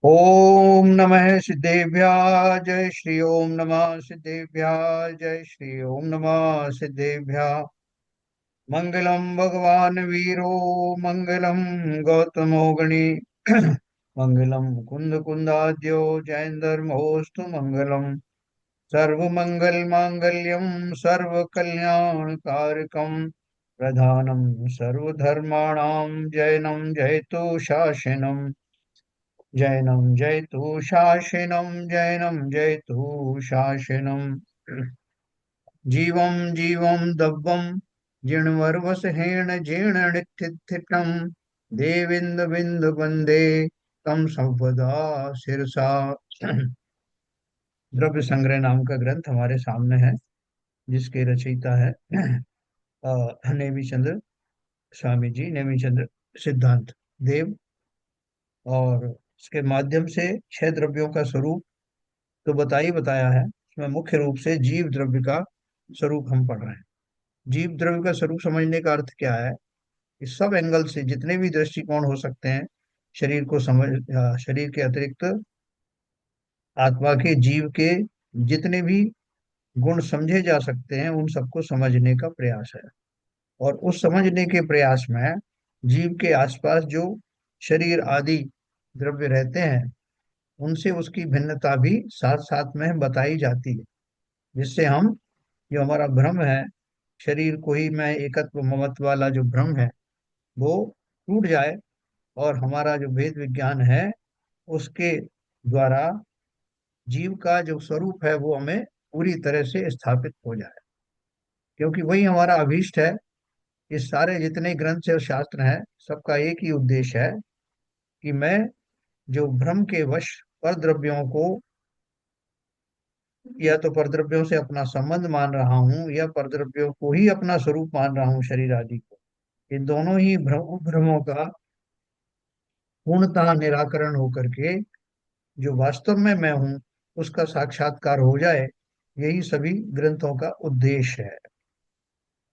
ओम नमः सिद्धेभ्यः जय श्री ओम नमः सिद्धेभ्यः जय श्री ओम नमः सिद्धेभ्यः। मंगलम भगवान वीरो मंगलम गौतमो गणी मंगलम कुंद कुंदाद्यो जैन मोस्तु मंगलम सर्वमंगल मांगल्यम सर्व कल्याण कारकम प्रधानम सर्वधर्माणां जैनम जयतु शासनम जैनम जयतु शासनम जीवं जीवं दब्बं जिणवर्वसहेण जीर्णनिथितं देविंद बिंद वंदे तम संपदा सिरसा। द्रव्य संग्रह नाम का ग्रंथ हमारे सामने है, जिसके रचयिता है नेमी चंद्र स्वामी जी, नेमी चंद्र सिद्धांत देव। और इसके माध्यम से छह द्रव्यों का स्वरूप तो बताया है। इसमें मुख्य रूप से जीव द्रव्य का स्वरूप हम पढ़ रहे हैं। जीव द्रव्य का स्वरूप समझने का अर्थ क्या है? इस सब एंगल से जितने भी दृष्टिकोण हो सकते हैं शरीर को समझ, शरीर के अतिरिक्त आत्मा के, जीव के जितने भी गुण समझे जा सकते हैं उन सबको समझने का प्रयास है। और उस समझने के प्रयास में जीव के आसपास जो शरीर आदि द्रव्य रहते हैं उनसे उसकी भिन्नता भी साथ साथ में बताई जाती है, जिससे हम, जो हमारा भ्रम है, शरीर को ही मैं एकत्व ममत्व वाला जो भ्रम है वो टूट जाए और हमारा जो वेद विज्ञान है उसके द्वारा जीव का जो स्वरूप है वो हमें पूरी तरह से स्थापित हो जाए। क्योंकि वही हमारा अभीष्ट है। इस सारे जितने ग्रंथ और शास्त्र हैं सबका एक ही उद्देश्य है कि मैं जो भ्रम के वश पर द्रव्यों को, या तो परद्रव्यों से अपना संबंध मान रहा हूँ या परद्रव्यों को ही अपना स्वरूप मान रहा हूँ, शरीर आदि को, इन दोनों ही भ्रमों का पूर्णतः निराकरण होकर के जो वास्तव में मैं हूँ उसका साक्षात्कार हो जाए, यही सभी ग्रंथों का उद्देश्य है।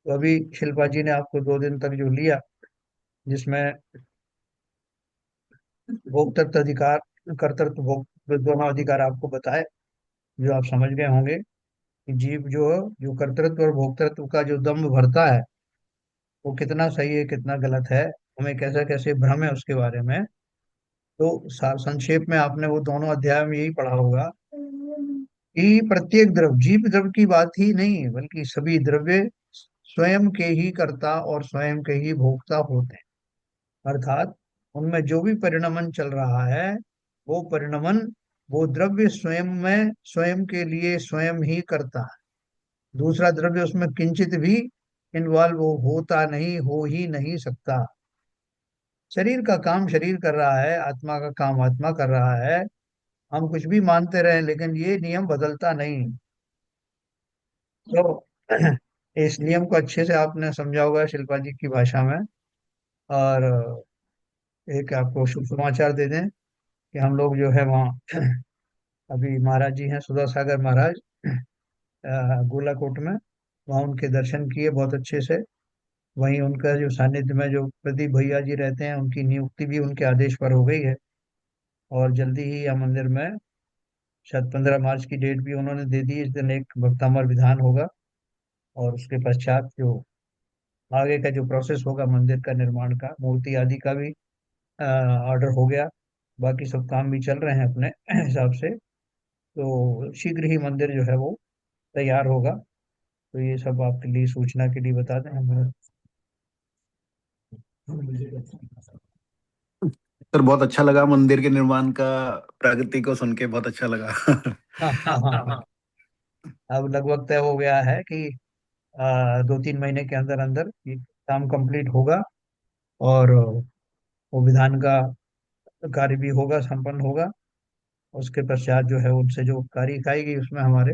तो अभी शिल्पा जी ने आपको 2 दिन तक जो लिया, जिसमें भोक्तृत्व अधिकार, कर्तृत्व भोग, दोनों अधिकार आपको बताए, जो आप समझ गए होंगे कि जीव जो जो कर्तृत्व और भोक्तृत्व का जो दम्भ भरता है वो कितना सही है कितना गलत है, हमें कैसे कैसे भ्रम है उसके बारे में। तो संक्षेप में आपने वो दोनों अध्याय में यही पढ़ा होगा कि प्रत्येक द्रव्य, जीव द्रव्य की बात ही नहीं बल्कि सभी द्रव्य स्वयं के ही कर्ता और स्वयं के ही भोक्ता होते हैं। अर्थात उनमें जो भी परिणमन चल रहा है वो परिणमन, वो द्रव्य स्वयं में स्वयं के लिए स्वयं ही करता है। दूसरा द्रव्य उसमें किंचित भी इन्वॉल्व होता नहीं, हो ही नहीं सकता। शरीर का काम शरीर कर रहा है, आत्मा का काम आत्मा कर रहा है। हम कुछ भी मानते रहे लेकिन ये नियम बदलता नहीं। तो इस नियम को अच्छे से आपने समझा होगा शिल्पा जी की भाषा में। और एक आपको शुभ समाचार दे दें कि हम लोग जो है वहाँ अभी महाराज जी हैं सुधा सागर महाराज, गोलाकोट में, वहाँ उनके दर्शन किए बहुत अच्छे से। वहीं उनका जो सानिध्य में जो प्रदीप भैया जी रहते हैं उनकी नियुक्ति भी उनके आदेश पर हो गई है। और जल्दी ही यह मंदिर में शायद 15 मार्च की डेट भी उन्होंने दे दी, इस दिन एक भक्तामर विधान होगा। और उसके पश्चात जो आगे का जो प्रोसेस होगा मंदिर का निर्माण का, मूर्ति आदि का भी ऑर्डर हो गया। बाकी सब काम भी चल रहे हैं अपने हिसाब से। तो शीघ्र ही मंदिर जो है वो तैयार होगा। तो ये सब आपके लिए सूचना के लिए बता दें हमें। सर बहुत अच्छा लगा मंदिर के निर्माण का, प्रगति को सुन के बहुत अच्छा लगा। हाँ हाँ हाँ हाँ। अब लगभग तय हो गया है कि 2-3 महीने के अंदर अंदर ये काम कंप्लीट होगा। और वो विधान का कार्य भी होगा, संपन्न होगा। उसके पश्चात जो है उनसे जो तारीख आएगी उसमें हमारे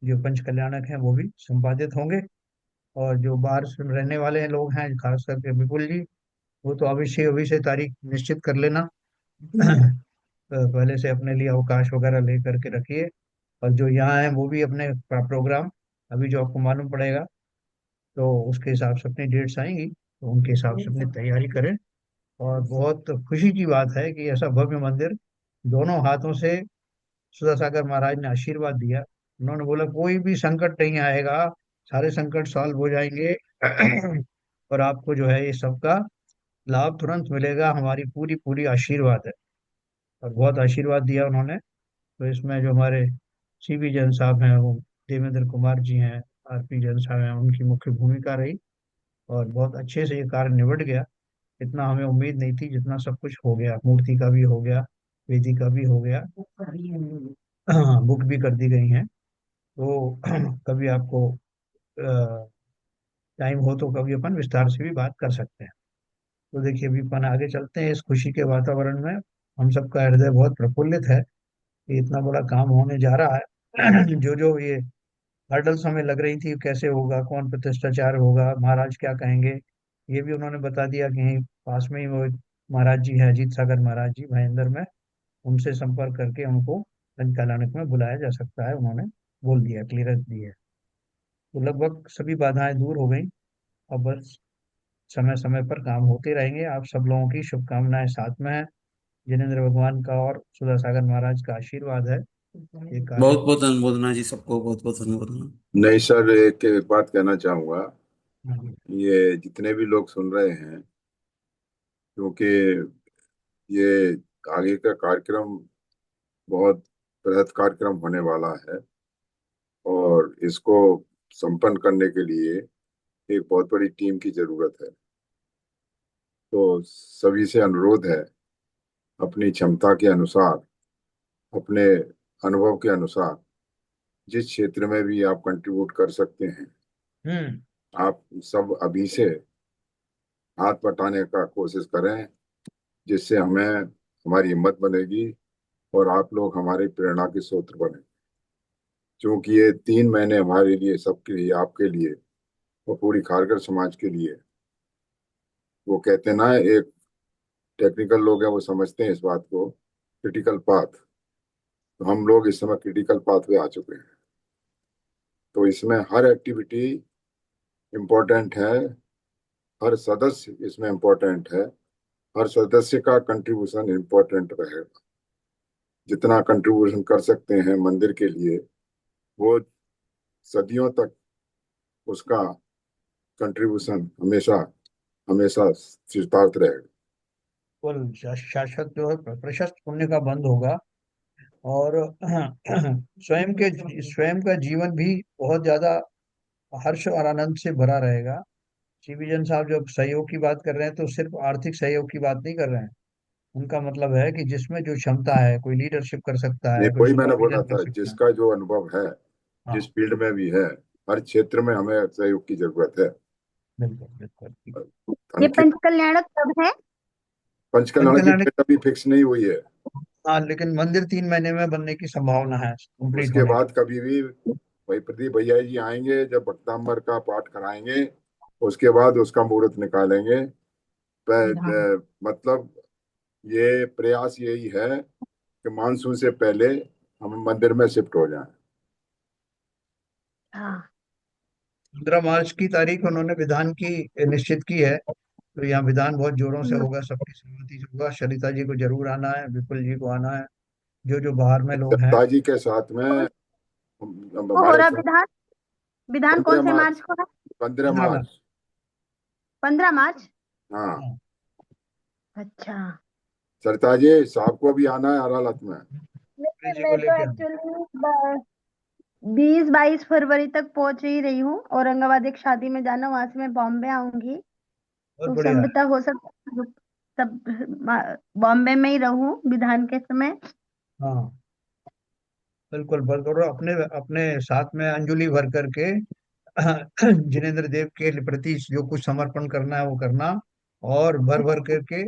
जो पंच कल्याणक हैं वो भी संपादित होंगे। और जो बाहर से रहने वाले हैं लोग हैं, खास करके विपुल जी, वो तो अवश्य अभी से तारीख निश्चित कर लेना। तो पहले से अपने लिए अवकाश वगैरह ले करके रखिए। और जो यहाँ है वो भी अपने प्रोग्राम अभी जो आपको मालूम पड़ेगा, तो उसके हिसाब से अपनी डेट्स आएंगी तो उनके हिसाब से अपनी तैयारी करें। और बहुत खुशी की बात है कि ऐसा भव्य मंदिर दोनों हाथों से सुधा सागर महाराज ने आशीर्वाद दिया। उन्होंने बोला कोई भी संकट नहीं आएगा, सारे संकट सॉल्व हो जाएंगे और आपको जो है ये सबका लाभ तुरंत मिलेगा, हमारी पूरी पूरी आशीर्वाद है। और बहुत आशीर्वाद दिया उन्होंने। तो इसमें जो हमारे सीबी जैन साहब हैं, वो देवेंद्र कुमार जी हैं, आरपी जैन साहब हैं, उनकी मुख्य भूमिका रही। और बहुत अच्छे से ये कार्य निबट गया। इतना हमें उम्मीद नहीं थी, जितना सब कुछ हो गया, मूर्ति का भी हो गया, वेदी का भी हो गया, बुक भी कर दी गई हैं। तो कभी आपको टाइम हो तो कभी अपन विस्तार से भी बात कर सकते हैं। तो देखिए अभी अपन आगे चलते हैं इस खुशी के वातावरण में। हम सबका हृदय बहुत प्रफुल्लित है कि इतना बड़ा काम होने जा रहा है। जो जो ये हर्डल्स हमें लग रही थी, कैसे होगा, कौन प्रतिष्ठाचार होगा, महाराज क्या कहेंगे, ये भी उन्होंने बता दिया कि यहीं पास में ही वो एक महाराज जी है, अजीत सागर महाराज जी महेंद्र में, उनसे संपर्क करके उनको संचालनक में बुलाया जा सकता है, उन्होंने बोल दिया, क्लियरेंस दी है। तो लगभग सभी बाधाएं दूर हो गई। अब बस समय समय पर काम होते रहेंगे। आप सब लोगों की शुभकामनाएं साथ में है, जिनेन्द्र भगवान का और सुधा सागर महाराज का आशीर्वाद है, ये कार्य। बहुत बहुत अनुमोदना जी, सबको बहुत बहुत अनुमोदना। नहीं सर, एक बात कहना चाहूंगा। हाँ ये जितने भी लोग सुन रहे हैं, क्योंकि ये आगे का कार्यक्रम बहुत बृहद कार्यक्रम होने वाला है, और इसको संपन्न करने के लिए एक बहुत बड़ी टीम की जरूरत है। तो सभी से अनुरोध है, अपनी क्षमता के अनुसार, अपने अनुभव के अनुसार, जिस क्षेत्र में भी आप कंट्रीब्यूट कर सकते हैं, हम्म। आप सब अभी से हाथ बटाने का कोशिश करें, जिससे हमें हमारी हिम्मत बनेगी और आप लोग हमारी प्रेरणा के स्रोत बने। क्योंकि ये 3 महीने हमारे लिए, सबके लिए, आपके लिए और पूरी खारगर समाज के लिए, वो कहते हैं ना, एक टेक्निकल लोग हैं वो समझते हैं इस बात को, क्रिटिकल पाथ। तो हम लोग इस समय क्रिटिकल पाथ पे आ चुके हैं। तो इसमें हर एक्टिविटी इम्पोर्टेंट है, हर सदस्य इसमें इम्पोर्टेंट है, हर सदस्य का कंट्रीब्यूशन इम्पोर्टेंट रहेगा। जितना कंट्रीब्यूशन कर सकते हैं मंदिर के लिए, वो सदियों तक उसका कंट्रीब्यूशन हमेशा हमेशा चिरतार्थ रहेगा। कुल शाश्वत जो है प्रशस्त पुण्य का बंद होगा। और स्वयं का जीवन भी बहुत ज्यादा हर्ष और आनंद से भरा रहेगा। शिवजन साहब जब सहयोग की बात कर रहे हैं तो सिर्फ आर्थिक सहयोग की बात नहीं कर रहे हैं। उनका मतलब है कि जिसमें जो क्षमता है, कोई लीडरशिप कर सकता नहीं, है, कोई वही मैंने बोला सुपरविजन कर था, सकता है। जिसका जो अनुभव है, जिस हाँ फील्ड में भी है, हर क्षेत्र में हमें सहयोग की जरूरत है। बिल्कुल बिल्कुल। धन ये की, पंचकल्याणक कब है? पंचकल्याण की पंचकल्याण। डेट अभी फिक्स नहीं हुई है। हाँ लेकिन मंदिर 3 महीने में बनने की संभावना है, कंप्लीट उसके होने की। बाद कभी भी भाई प्रदीप भैया जी आएंगे, जब भक्तांबर का पाठ कराएंगे, उसके बाद उसका मुहूर्त निकालेंगे। मतलब ये प्रयास यही है कि मानसून से पहले हम मंदिर में शिफ्ट हो जाएं। हाँ। 15 मार्च की तारीख उन्होंने विधान की निश्चित की है। तो यहाँ विधान बहुत जोरों से होगा, सबकी सहमति से होगा। सरिता जी को जरूर आना है, विपुल जी को आना है, जो जो बाहर में लोग हैं। पिताजी के साथ में वो हो हमारे रहा साथ विधान, विधान कौन पंद्रह से मार्च मार्च को है? पंद्रह 15 मार्च। मार्च 15 मार्च। हाँ, हाँ अच्छा। सरिता जी साहब को भी आना है अदालत में। विपुल नहीं, जी को मैं तो लेके आना। एक्चुअली 20-22 फरवरी तक पहुंच ही रही हूँ। औरंगाबाद एक शादी में जाना, वहां से मैं बॉम्बे आऊंगी। बहुत तो बढ़िया है। संभवतः हो सकता है सब बॉम्बे में ही रहूं विधान के समय। हाँ बिल्कुल बिल्कुल। और अपने अपने साथ में अंजलि भर करके जिनेन्द्र देव के प्रति जो कुछ समर्पण करना है वो करना। और भर भर करके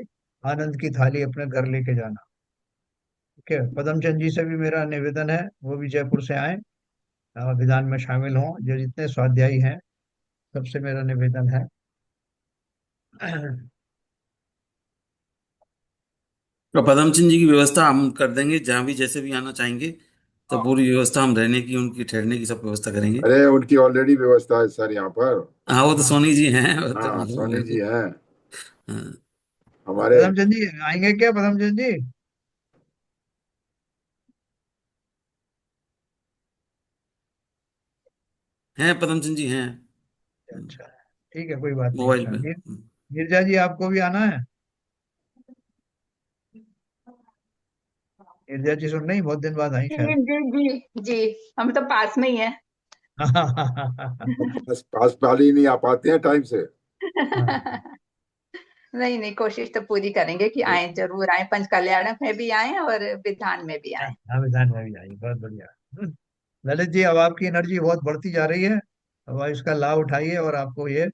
आनंद की थाली अपने घर लेके जाना। ठीक है, पदम चंद जी से भी मेरा निवेदन है, वो भी जयपुर से आए, विधान में शामिल हों, जो जितने स्वाध्यायी हैं, सबसे मेरा निवेदन है। तो पदम सिंह जी की व्यवस्था हम कर देंगे, जहां भी जैसे भी आना चाहेंगे तो हाँ पूरी व्यवस्था हम रहने की, उनकी ठहरने की सब व्यवस्था करेंगे। अरे उनकी ऑलरेडी व्यवस्था है सर यहाँ पर। हाँ, वो तो हाँ सोनी जी हैं, वो तो हाँ, मालूम है सोनी मेरे जी को। हैं। हाँ। हमारे पदमचंद जी आएंगे क्या, पदमचंद जी? हैं पदमचंद जी हैं। अच्छा, ठीक है, कोई बात नहीं। मोबाइल अच्छा, पे। नीरजा जी आपको भी आना है? नीरजा जी सुन नहीं, बहुत दिन बाद आई जी शायद। जी जी जी, हम तो पास में ही है। बस पास वाले ही नहीं आ पाते हैं टाइम से। हाँ, नहीं नहीं, कोशिश तो पूरी करेंगे कि आए, जरूर आए, पंच कल्याण में भी आए और विधान में भी आए। हाँ, विधान में भी आई, बहुत बढ़िया। ललित जी, अब आपकी एनर्जी बहुत बढ़ती जा रही है, अब आप इसका लाभ उठाइए और आपको ये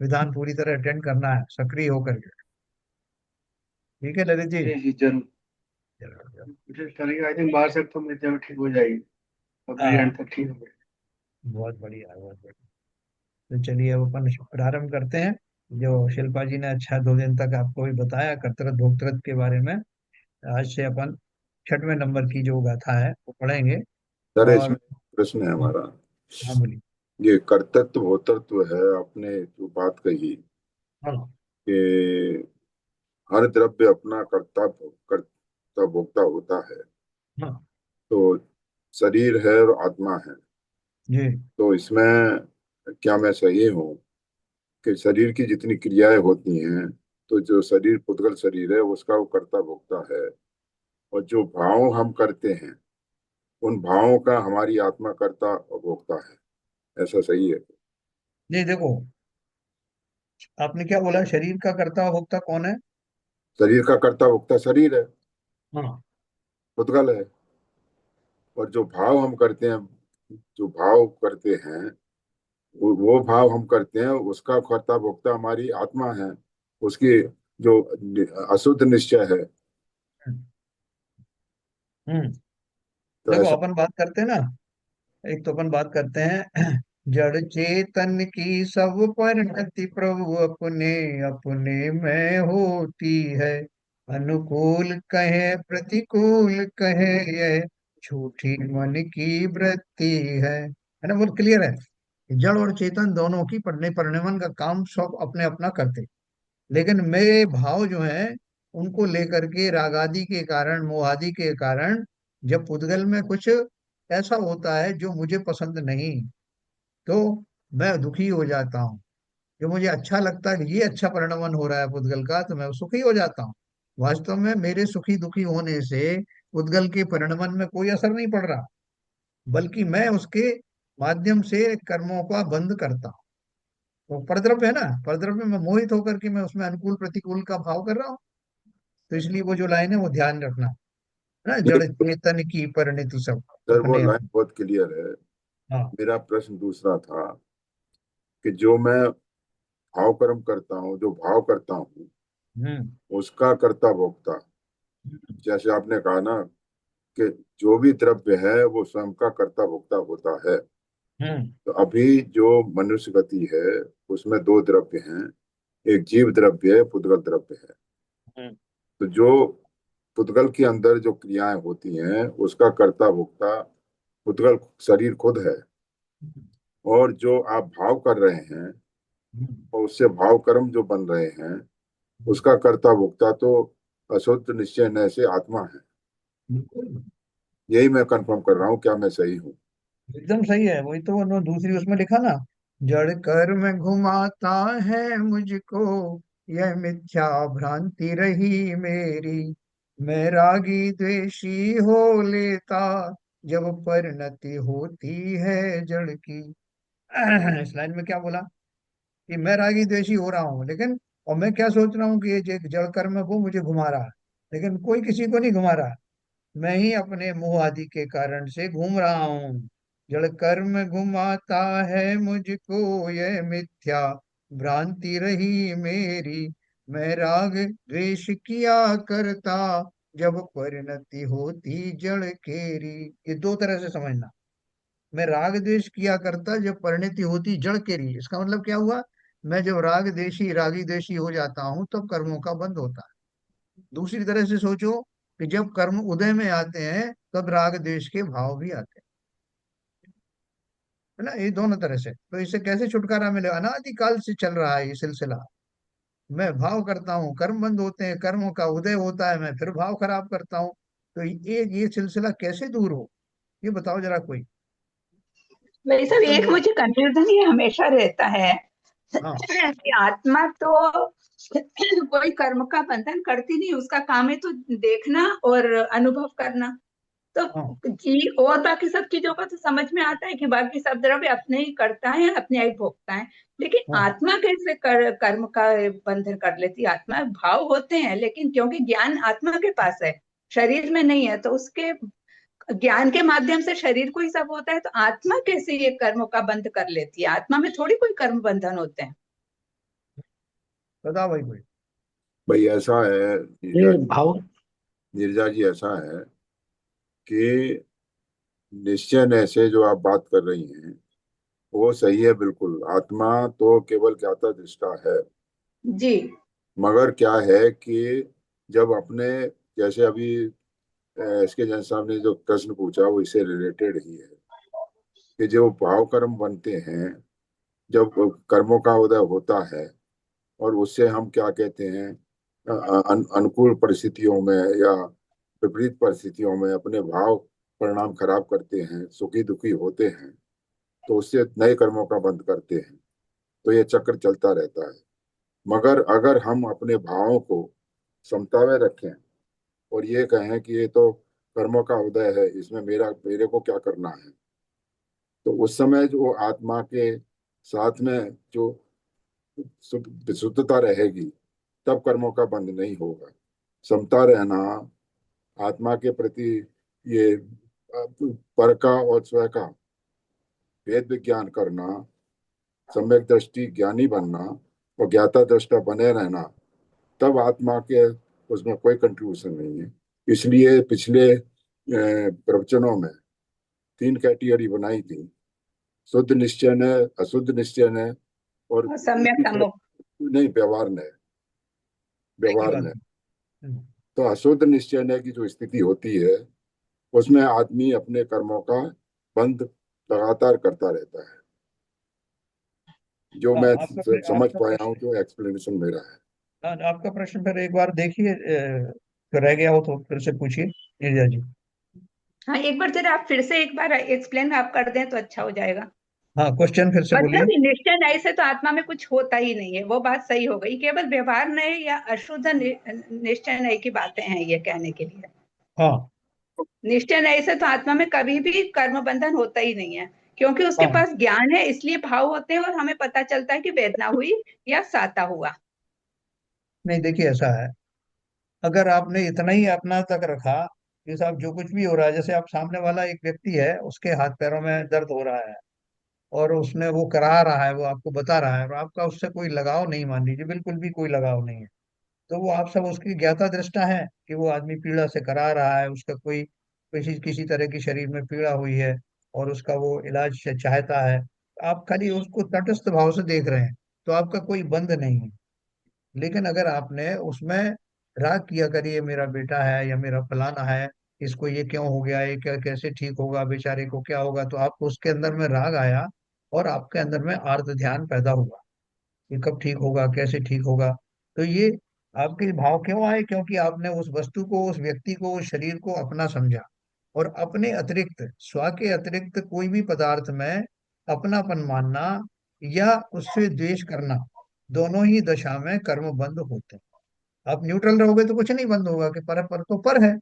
विधान पूरी तरह अटेंड करना है, सक्रिय होकर के। ठीक है ललित जी? जी जी जरूर। चलो, चलो। कोशिश करेंगे, आई थिंक बाहर से तो मेरी तबीयत ठीक हो जाएगी, अभी हाँ, एंड तक ठीक हो गई। बहुत बढ़िया, बहुत बढ़िया। तो चलिए अब अपन प्रारंभ करते हैं। जो शिल्पा जी ने अच्छा 2 दिन तक आपको भी बताया कर्तृत्व भोक्तृत्व के बारे में, आज से अपन 6वें नंबर की जो गाथा है वो पढ़ेंगे। सर और इसमें प्रश्न है हमारा। हाँ बोलिए। ये कर्तृत्व भोक्तृत्व है, आपने जो बात कही हाँ, कि हर द्रव्य अपना कर्ता भोक्ता होता है, हाँ तो शरीर है और आत्मा है, जी। तो इसमें क्या मैं सही हूँ कि शरीर की जितनी क्रियाएं होती हैं, तो जो शरीर पुद्गल शरीर है उसका वो कर्ता भोक्ता है, और जो भाव हम करते हैं उन भावों का हमारी आत्मा कर्ता और भोक्ता है, ऐसा सही है? नहीं देखो, आपने क्या बोला, शरीर का कर्ता भोक्ता कौन है? शरीर का कर्ता भोक्ता शरीर है, हाँ। पुद्गल है, और जो भाव हम करते हैं, जो भाव करते हैं, वो भाव हम करते हैं, उसका कर्ता भोक्ता हमारी आत्मा है, उसकी जो अशुद्ध निश्चय है। हम्म हम्म। तो देखो ऐसा अपन बात करते हैं ना, एक तो अपन बात करते हैं जड़ चेतन की सब परिणति प्रभु अपने अपने में होती है। अनुकूल कहे प्रतिकूल कहे, यह झूठी मन की वृत्ति है ना? बहुत क्लियर है। जड़ और चेतन दोनों की पढ़ने परिणमन का काम सब अपने अपना करते, लेकिन मेरे भाव जो है उनको लेकर के रागादि के कारण मोहादि के कारण जब पुद्गल में कुछ ऐसा होता है जो मुझे पसंद नहीं, तो मैं दुखी हो जाता हूँ। जो मुझे अच्छा लगता है कि ये अच्छा परिणमन हो रहा है पुद्गल का, तो मैं सुखी हो जाता हूँ। वास्तव में मेरे सुखी दुखी होने से पुद्गल के परिणमन में कोई असर नहीं पड़ रहा, बल्कि मैं उसके माध्यम से कर्मों का बंध करता हूँ। तो परद्रव्य है ना, परद्रव्य में मोहित होकर के मैं उसमें अनुकूल प्रतिकूल का भाव कर रहा हूँ। तो इसलिए वो जो लाइन है वो ध्यान रखना है ना, जड़ नहीं चेतन की परिणति सब सर, वो अपने लाइन अपने। बहुत क्लियर है। हाँ। मेरा प्रश्न दूसरा था कि जो मैं भाव कर्म करता हूँ, जो भाव करता हूँ, हम्म उसका कर्ता भोक्ता, जैसे आपने कहा ना कि जो भी द्रव्य है वो स्वयं का कर्ता भोक्ता होता है। हम्म तो अभी जो मनुष्य गति है उसमें दो द्रव्य हैं, एक जीव द्रव्य है, पुद्गल द्रव्य है। हम्म तो जो पुद्गल के अंदर जो क्रियाएं होती हैं उसका कर्ता भोक्ता पुद्गल शरीर खुद है, और जो आप भाव कर रहे हैं हम्म, और उससे भाव कर्म जो बन रहे हैं, उसका कर्ता भोक्ता तो अशुद्ध निश्चय नय से आत्मा है। बिल्कुल यही मैं कंफर्म कर रहा हूँ, क्या मैं सही हूँ? एकदम सही है। वही तो दूसरी उसमें लिखा ना, जड़ कर में घुमाता है मुझको, यह मिथ्या भ्रांति रही मेरी। मैं रागी द्वेषी हो लेता, जब परिणति होती है जड़ की। इस लाइन में क्या बोला कि मैं रागी द्वेषी हो रहा हूँ, लेकिन और मैं क्या सोच रहा हूँ कि ये जो जड़ कर्म है वो मुझे घुमा रहा है, लेकिन कोई किसी को नहीं घुमा रहा। मैं ही अपने मोह आदि के कारण से घूम रहा हूँ। जड़ कर्म घुमाता है मुझको, यह मिथ्या भ्रांति रही मेरी। मैं राग द्वेष किया करता, जब परिणति होती जड़ केरी। ये दो तरह से समझना। मैं राग द्वेष किया करता जब परिणति होती जड़ केरी, इसका मतलब क्या हुआ? मैं जब राग देशी रागी देशी हो जाता हूँ तब कर्मों का बंध होता है। दूसरी तरह से सोचो कि जब कर्म उदय में आते हैं तब राग द्वेष के भाव भी आते हैं, है ना? ये दोनों तरह से। तो इससे कैसे छुटकारा मिलेगा? अनादिकाल से चल रहा है ये सिलसिला। मैं भाव करता हूँ, कर्म बंद होते हैं, कर्मों का उदय होता है, मैं फिर भाव खराब करता हूँ। तो ये सिलसिला कैसे दूर हो, ये बताओ जरा कोई। वही सब तो एक मेरे मुझे कंफ्यूजन ये हमेशा रहता है हाँ कि आत्मा तो कोई कर्म का बंधन करती नहीं, उसका काम है तो देखना और अनुभव करना। तो हाँ जी, और बाकी सब चीजों का तो समझ में आता है कि बाकी सब द्रव्य अपने ही करता है, अपने ही भोगता है। लेकिन हाँ आत्मा कैसे कर्म का बंधन कर लेती है? आत्मा भाव होते हैं, लेकिन क्योंकि ज्ञान आत्मा के पास है, शरीर में नहीं है, तो उसके ज्ञान के माध्यम से शरीर को ही सब होता है। तो आत्मा कैसे ये कर्म का बंध कर लेती है? आत्मा में थोड़ी कोई कर्म बंधन होते हैं। बताओ भाई कोई। भाई ऐसा है ये नीरजा जी, भाव नीरजा जी ऐसा है कि निश्चय से जो आप बात कर रही हैं वो सही है बिल्कुल। आत्मा तो केवल ज्ञाता दृष्टा है। जी। मगर क्या है कि जब अपने, जैसे अभी इसके जैन साहब ने जो प्रश्न पूछा वो इससे रिलेटेड ही है कि जो भाव कर्म बनते हैं, जब कर्मों का उदय होता है और उससे हम क्या कहते हैं, अनुकूल परिस्थितियों में या विपरीत परिस्थितियों में अपने भाव परिणाम खराब करते हैं, सुखी दुखी होते हैं, तो उससे नए कर्मों का बंध करते हैं। तो ये चक्र चलता रहता है। मगर अगर हम अपने भावों को समता में रखें और ये कहें कि ये तो कर्मों का उदय है, इसमें मेरे को क्या करना है, तो उस समय जो आत्मा के साथ में जो शुद्धता रहेगी, तब कर्मों का बंध नहीं होगा। समता रहना, आत्मा के प्रति ये पर का और स्व का भेद विज्ञान करना, सम्यक दृष्टि ज्ञानी बनना और ज्ञाता दृष्टा बने रहना, तब आत्मा के उसमें कोई कंट्रीब्यूशन नहीं है। इसलिए पिछले प्रवचनों में 3 कैटेगरी बनाई थी, शुद्ध निश्चय ने, अशुद्ध निश्चय ने और और सम्यक तीसरा, सम्मुख। नहीं, व्यवहार ने, एक ही व्यवहार बात ने। है। तो अशुद्ध निश्चय ने की जो स्थिति होती है उसमें आदमी अपने कर्मों का बंध लगातार करता रहता है। जो हाँ मैं समझ आपका पाया हूँ, प्रश्न। जो एक्सप्लेनेशन मेरा है। हाँ आपका प्रश्न फिर एक बार देखिए, तो रह गया हो तो फिर से पूछिए नीरजा जी। हाँ, एक बार जरा आप फिर से एक बार एक्सप्लेन आप कर दें तो अच्छा हो जाएगा। हाँ क्वेश्चन फिर से बोलिए। मतलब निश्चय न्याय से तो आत्मा में कुछ होता ही नहीं है, वो बात सही हो गई। केवल व्यवहार न्याय या अशुद्ध निश्चय न्याय की बातें हैं ये कहने के लिए। हाँ निश्चय न्याय से तो आत्मा में कभी भी कर्म बंधन होता ही नहीं है, क्योंकि उसके हाँ पास ज्ञान है, इसलिए भाव होते हैं और हमें पता चलता है कि वेदना हुई या साता हुआ। नहीं देखिए ऐसा है, अगर आपने इतना ही अपना तक रखा कि साहब जो कुछ भी हो रहा है, जैसे आप सामने वाला एक व्यक्ति है, उसके हाथ पैरों में दर्द हो रहा है और उसने वो करा रहा है, वो आपको बता रहा है और आपका उससे कोई लगाव नहीं, मान लीजिए बिल्कुल भी कोई लगाव नहीं है, तो वो आप सब उसकी ज्ञाता दृष्टा है कि वो आदमी पीड़ा से करा रहा है, उसका कोई किसी किसी तरह की शरीर में पीड़ा हुई है और उसका वो इलाज चाहता है। आप खाली उसको तटस्थ भाव से देख रहे हैं, तो आपका कोई बंध नहीं है। लेकिन अगर आपने उसमें राग किया, करिए मेरा बेटा है या मेरा फलाना है, इसको ये क्यों हो गया, ये क्या कैसे ठीक होगा, बेचारे को क्या होगा, तो आपको उसके अंदर में राग आया और आपके अंदर में आर्त ध्यान पैदा हुआ, ये कब ठीक होगा, कैसे ठीक होगा। तो ये आपके भाव क्यों आए, क्योंकि आपने उस वस्तु को, उस व्यक्ति को, उस शरीर को अपना समझा और अपने अतिरिक्त, स्व के अतिरिक्त कोई भी पदार्थ में अपनापन मानना या उससे द्वेष करना, दोनों ही दशा में कर्म बंद होते हैं। आप न्यूट्रल रहोगे तो कुछ नहीं बंद होगा कि पर तो पर है,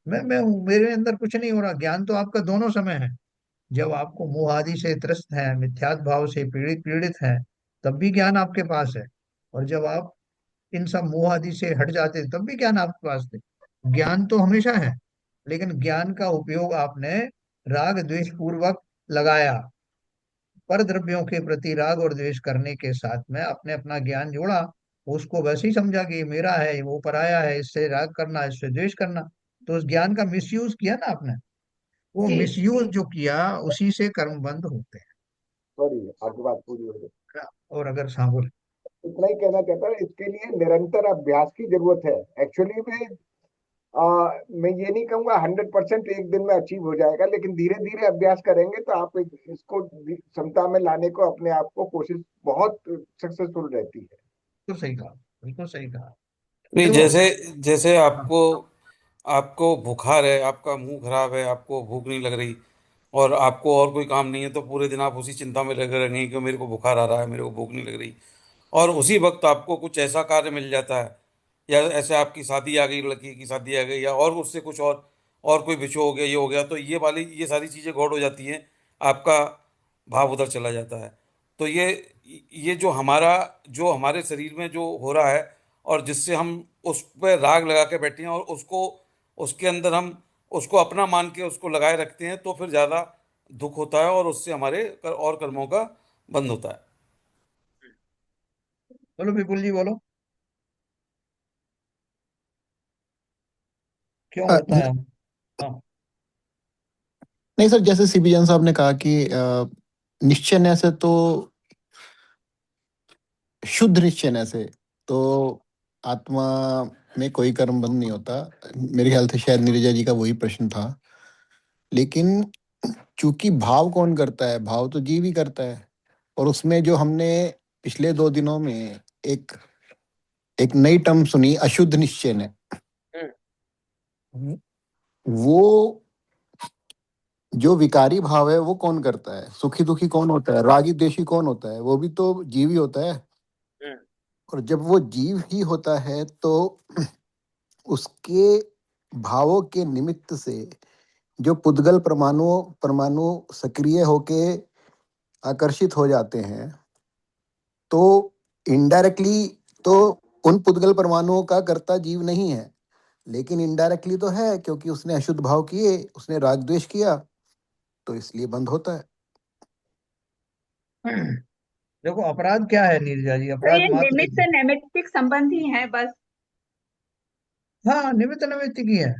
मैं हूं, मेरे अंदर कुछ नहीं हो रहा। ज्ञान तो आपका दोनों समय है, जब आपको मोह आदि से त्रस्त है, मिथ्यात्व भाव से पीड़ित पीड़ित है, तब भी ज्ञान आपके पास है, और जब आप इन सब मोह आदि से हट जाते हैं तब भी ज्ञान आपके पास है। ज्ञान तो हमेशा है, लेकिन ज्ञान का उपयोग आपने राग द्वेष पूर्वक लगाया, पर द्रव्यों के प्रति राग और द्वेष करने के साथ में आपने अपना ज्ञान जोड़ा, उसको वैसे ही समझा कि ये मेरा है, ये वो पराया है, इससे राग करना, इससे द्वेष करना, तो उस ज्ञान का मिसयूज किया ना आपने। वो जी। मिसयूज जो किया उसी से कर्म बंद होते सॉरी, आपकी बात पूरी हो गई। हैं। और अगर सांबुल इतना ही कहना चाहता हूँ, इसके लिए निरंतर अभ्यास की जरूरत है। एक्चुअली में मैं ये नहीं कहूंगा 100% एक दिन में अचीव हो जाएगा, लेकिन धीरे धीरे अभ्यास करेंगे तो आप इसको क्षमता में लाने को अपने आप को कोशिश बहुत सक्सेसफुल रहती है। तो सही कहा। बिल्कुल सही कहा। नहीं, देखो। जैसे जैसे हाँ। आपको आपको बुखार है, आपका मुंह खराब है, आपको भूख नहीं लग रही, और आपको और कोई काम नहीं है, तो पूरे दिन आप उसी चिंता में लगे रहेंगे कि मेरे को बुखार आ रहा है, मेरे को भूख नहीं लग रही। और उसी वक्त आपको कुछ ऐसा कार्य मिल जाता है, या ऐसे आपकी शादी आ गई, लड़की की शादी आ गई, या और उससे कुछ और कोई विषय हो गया, ये हो गया, तो ये सारी चीजें गौड़ हो जाती हैं, आपका भाव उधर चला जाता है। तो ये जो हमारे शरीर में जो हो रहा है, और जिससे हम उस पर राग लगा के बैठे हैं, और उसके अंदर हम उसको अपना मान के उसको लगाए रखते हैं, तो फिर ज्यादा दुख होता है, और उससे हमारे और कर्मों का बंध होता है। बोलो विपुल जी, बोलो। क्यों होता है? हाँ। नहीं सर, जैसे सीबीजन साहब ने कहा कि निश्चय से तो शुद्ध निश्चय से तो आत्मा में कोई कर्म बंध नहीं होता। मेरे ख्याल से शायद नीरजा जी का वही प्रश्न था। लेकिन चूंकि भाव कौन करता है, भाव तो जीव ही करता है। और उसमें जो हमने पिछले 2 दिनों में एक एक नई टर्म सुनी, अशुद्ध निश्चय ने, वो जो विकारी भाव है वो कौन करता है, सुखी दुखी कौन होता है, रागी द्वेषी कौन होता है, वो भी तो जीव ही होता है। और जब वो जीव ही होता है तो उसके भावों के निमित्त से जो पुद्गल परमाणु परमाणु सक्रिय होके आकर्षित हो जाते हैं, तो इनडायरेक्टली तो उन पुद्गल परमाणुओं का कर्ता जीव नहीं है, लेकिन इनडायरेक्टली तो है, क्योंकि उसने अशुद्ध भाव किए, उसने राग द्वेष किया, तो इसलिए बंद होता है। देखो, अपराध क्या है नीरजा जी? तो अपराध ये मात्र निमित्त नैमित्तिक संबंध ही है बस। हाँ, निमित्त निमित्त की है।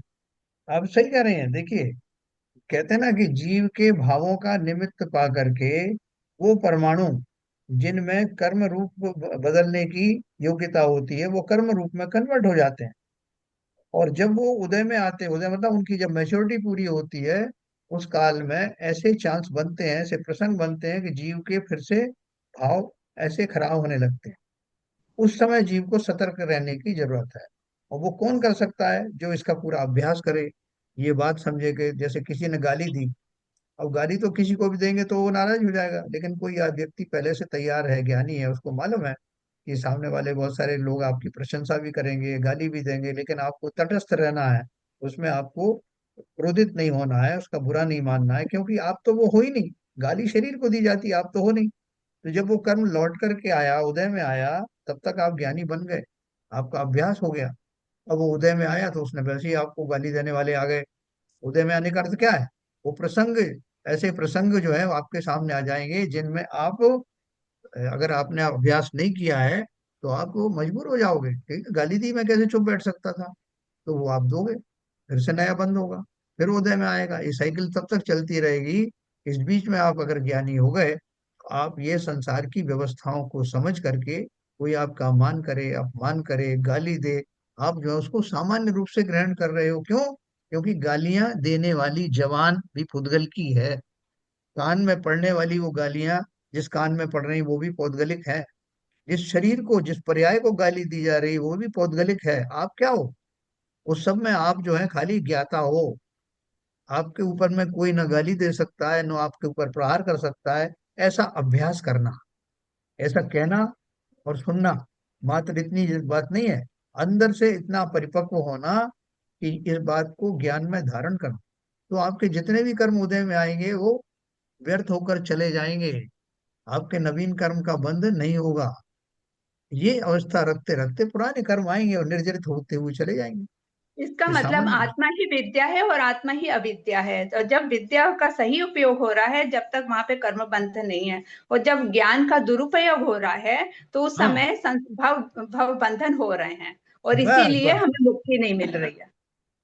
आप सही कह रहे हैं। देखिए, कहते हैं ना कि जीव के भावों का निमित्त पा करके वो परमाणु जिनमें कर्म रूप बदलने की योग्यता होती है, वो कर्म रूप में कन्वर्ट हो जाते हैं। और जब वो उदय में आते हैं, उदय मतलब उनकी जब मैच्योरिटी पूरी होती है, उस काल में ऐसे चांस बनते हैं, ऐसे प्रसंग बनते हैं कि जीव के फिर से भाव ऐसे खराब होने लगते हैं। उस समय जीव को सतर्क रहने की जरूरत है। और वो कौन कर सकता है? जो इसका पूरा अभ्यास करे, ये बात समझे कि जैसे किसी ने गाली दी, अब गाली तो किसी को भी देंगे तो वो नाराज हो जाएगा, लेकिन कोई व्यक्ति पहले से तैयार है, ज्ञानी है, उसको मालूम है कि सामने वाले बहुत सारे लोग आपकी प्रशंसा भी करेंगे, गाली भी देंगे, लेकिन आपको तटस्थ रहना है। उसमें आपको क्रोधित नहीं होना है, उसका बुरा नहीं मानना है, क्योंकि आप तो वो हो ही नहीं। गाली शरीर को दी जाती है, आप तो हो नहीं। तो जब वो कर्म लौट करके आया, उदय में आया, तब तक आप ज्ञानी बन गए, आपका अभ्यास हो गया। अब वो उदय में आया तो उसने वैसे ही आपको गाली देने वाले आ गए। उदय में आने का अर्थ क्या है? वो प्रसंग, ऐसे प्रसंग जो है वो आपके सामने आ जाएंगे जिनमें आप, अगर आपने अभ्यास नहीं किया है, तो आप वो मजबूर हो जाओगे कि गाली दी, मैं कैसे चुप बैठ सकता था। तो वो आप दोगे, फिर से नया बंद होगा, फिर उदय में आएगा। ये साइकिल तब तक चलती रहेगी। इस बीच में आप अगर ज्ञानी हो गए, तो आप ये संसार की व्यवस्थाओं को समझ करके, कोई आपका मान करे, अपमान करे, गाली दे, आप जो है उसको सामान्य रूप से ग्रहण कर रहे हो। क्यों? क्योंकि गालियां देने वाली जवान भी पुद्गल की है। कान में पड़ने वाली वो गालियां, जिस कान में पड़ रही वो भी पौद्गलिक है। जिस शरीर को, जिस पर्याय को गाली दी जा रही वो भी पौद्गलिक है। आप क्या हो? उस सब में आप जो है खाली ज्ञाता हो। आपके ऊपर में कोई न गाली दे सकता है, न आपके ऊपर प्रहार कर सकता है। ऐसा अभ्यास करना, ऐसा कहना और सुनना, मात्र इतनी बात नहीं है। अंदर से इतना परिपक्व होना कि इस बात को ज्ञान में धारण करना। तो आपके जितने भी कर्म उदय में आएंगे वो व्यर्थ होकर चले जाएंगे। आपके नवीन कर्म का बंध नहीं होगा। ये अवस्था रखते रखते पुराने कर्म आएंगे और निर्जरित होते हुए चले जाएंगे। इसका ये मतलब सामान्य। आत्मा ही विद्या है और आत्मा ही अविद्या है। तो जब विद्या का सही उपयोग हो रहा है, जब तक वहां पे कर्म बंधन नहीं है, और जब ज्ञान का दुरुपयोग हो रहा है, तो उस हाँ, समय भव भव बंधन हो रहे हैं, और बस इसीलिए बस, हमें मुक्ति नहीं मिल रही है।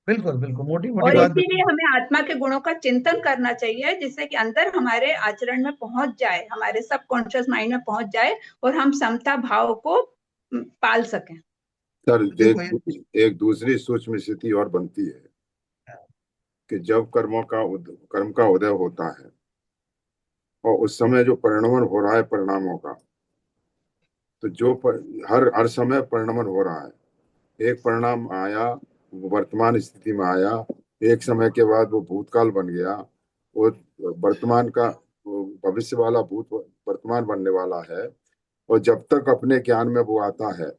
बिल्कुल बिल्कुल, मोटी मोटी और बात इसीलिए बिल्कुल। हमें आत्मा के गुणों का चिंतन करना चाहिए, जिससे कि अंदर हमारे आचरण में पहुंच जाए, हमारे सबकॉन्शियस माइंड में पहुंच जाए, और हम समता भाव को पाल सकें। सर, देखो ये। एक दूसरी सूक्ष्म स्थिति और बनती है कि जब कर्म का उदय होता है, और उस समय जो परिणमन हो रहा है परिणामों का, तो हर हर समय परिणमन हो रहा है। एक परिणाम आया, वो वर्तमान स्थिति में आया, एक समय के बाद वो भूतकाल बन गया, वो वर्तमान का वो भविष्य वाला भूत वर्तमान बनने वाला है। और जब तक अपने ज्ञान में वो आता है,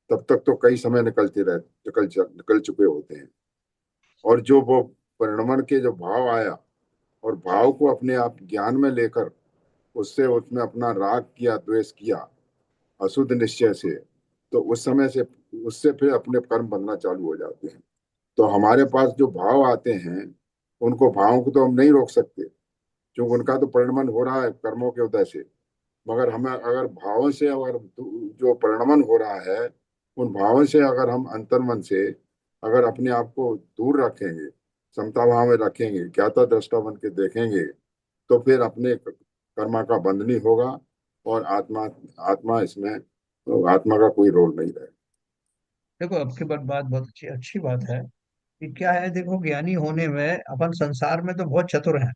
तब तक तो कई समय निकल चुके होते हैं। और जो वो परिणमन के जो भाव आया, और भाव को अपने आप ज्ञान में लेकर उससे उसमें अपना राग किया, द्वेष किया अशुद्ध निश्चय से, तो उस समय से उससे फिर अपने कर्म बनना चालू हो जाते हैं। तो हमारे पास जो भाव आते हैं, उनको भावों को तो हम नहीं रोक सकते, क्योंकि उनका तो परिणमन हो रहा है कर्मों के उदय से। मगर हमें अगर भावों से, अगर जो परिणमन हो रहा है, उन भावों से अगर हम अंतर्मन से अगर अपने आप को दूर रखेंगे, समता भाव में रखेंगे, ज्ञाता दृष्टा बन के देखेंगे, तो फिर अपने कर्मा का बंध नहीं होगा। और आत्मा आत्मा इसमें, तो आत्मा का कोई रोल नहीं रहेगा। देखो आपकी बात बहुत अच्छी अच्छी बात है कि क्या है। देखो ज्ञानी होने में अपन संसार में तो बहुत चतुर हैं।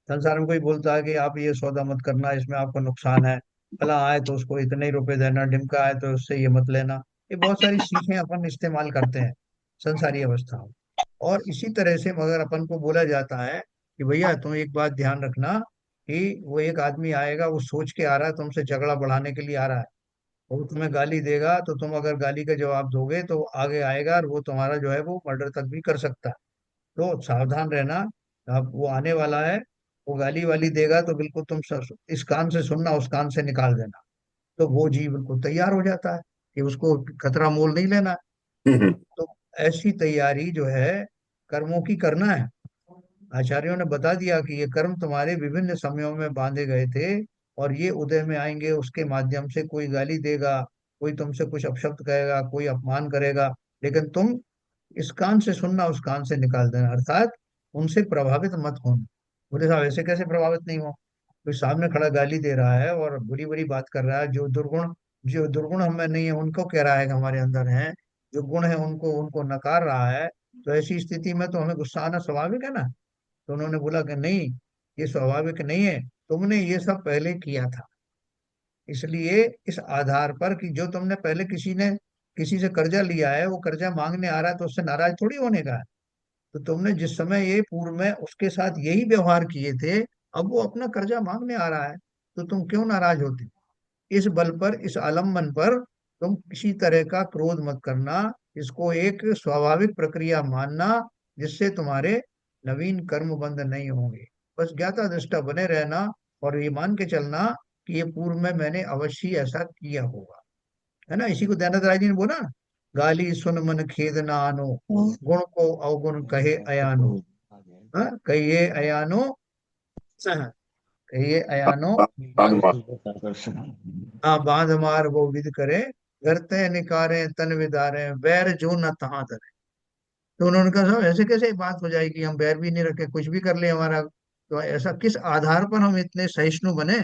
संसार में कोई बोलता है कि आप ये सौदा मत करना, इसमें आपको नुकसान है, फला आए तो उसको इतने ही रुपए देना, ढिमका आए तो उससे ये मत लेना। ये बहुत सारी सीखें अपन इस्तेमाल करते हैं संसारी अवस्था में। और इसी तरह से मगर अपन को बोला जाता है कि भैया तुम एक बात ध्यान रखना कि वो एक आदमी आएगा, वो सोच के आ रहा है, तुमसे झगड़ा बढ़ाने के लिए आ रहा है, वो तुम्हें गाली देगा, तो तुम अगर गाली का जवाब दोगे तो आगे आएगा और वो तुम्हारा जो है वो मर्डर तक भी कर सकता है। तो सावधान रहना। अब वो आने वाला है, वो गाली वाली देगा तो बिल्कुल तुम इस कान से सुनना, उस कान से निकाल देना। तो वो जी बिल्कुल तैयार हो जाता है कि उसको खतरा मोल नहीं लेना। हम्म। तो ऐसी तैयारी जो है कर्मों की करना है। आचार्यों ने बता दिया कि ये कर्म तुम्हारे विभिन्न समयों में बांधे गए थे, और ये उदय में आएंगे। उसके माध्यम से कोई गाली देगा, कोई तुमसे कुछ अपशब्द कहेगा, कोई अपमान करेगा, लेकिन तुम इस कान से सुनना, उस कान से निकाल देना, अर्थात उनसे प्रभावित मत होना। बोले साहब ऐसे कैसे प्रभावित नहीं हो? कोई सामने खड़ा गाली दे रहा है और बुरी बुरी बात कर रहा है, जो दुर्गुण हमें नहीं है उनको कह रहा है कि हमारे अंदर है, जो गुण है उनको उनको नकार रहा है। तो ऐसी स्थिति में तो हमें गुस्सा आना स्वाभाविक है ना। तो उन्होंने बोला कि नहीं, ये स्वाभाविक नहीं है, तुमने ये सब पहले किया था। इसलिए इस आधार पर कि जो तुमने पहले किसी से कर्जा लिया है, वो कर्जा मांगने आ रहा है तो उससे नाराज थोड़ी होने का है। तो तुमने जिस समय ये पूर्व में उसके साथ यही व्यवहार किए थे, अब वो अपना कर्जा मांगने आ रहा है, तो तुम क्यों नाराज होते? इस बल पर, इस आलम्बन पर तुम किसी तरह का क्रोध मत करना। इसको एक स्वाभाविक प्रक्रिया मानना, जिससे तुम्हारे नवीन कर्म बंध नहीं होंगे। बस ज्ञाता दृष्टा बने रहना और ये मान के चलना कि ये पूर्व में मैंने अवश्य ही ऐसा किया होगा। है ना, इसी को दयानंद राय जी ने बोला ना, गाली सुन मन खेद न आनो, गुण को अवगुण कहे अयानो। हाँ, कहिए अयानो, हाँ, कहिए अयानो। हाँ, बांध मार वो विध करे, करते निकारे तन विदारे, बैर जो न तहाँ धरे। तो उन्होंने कहा साहब ऐसे कैसे बात हो जाएगी, हम बैर भी नहीं रखे, कुछ भी कर ले हमारा, तो ऐसा किस आधार पर हम इतने सहिष्णु बने?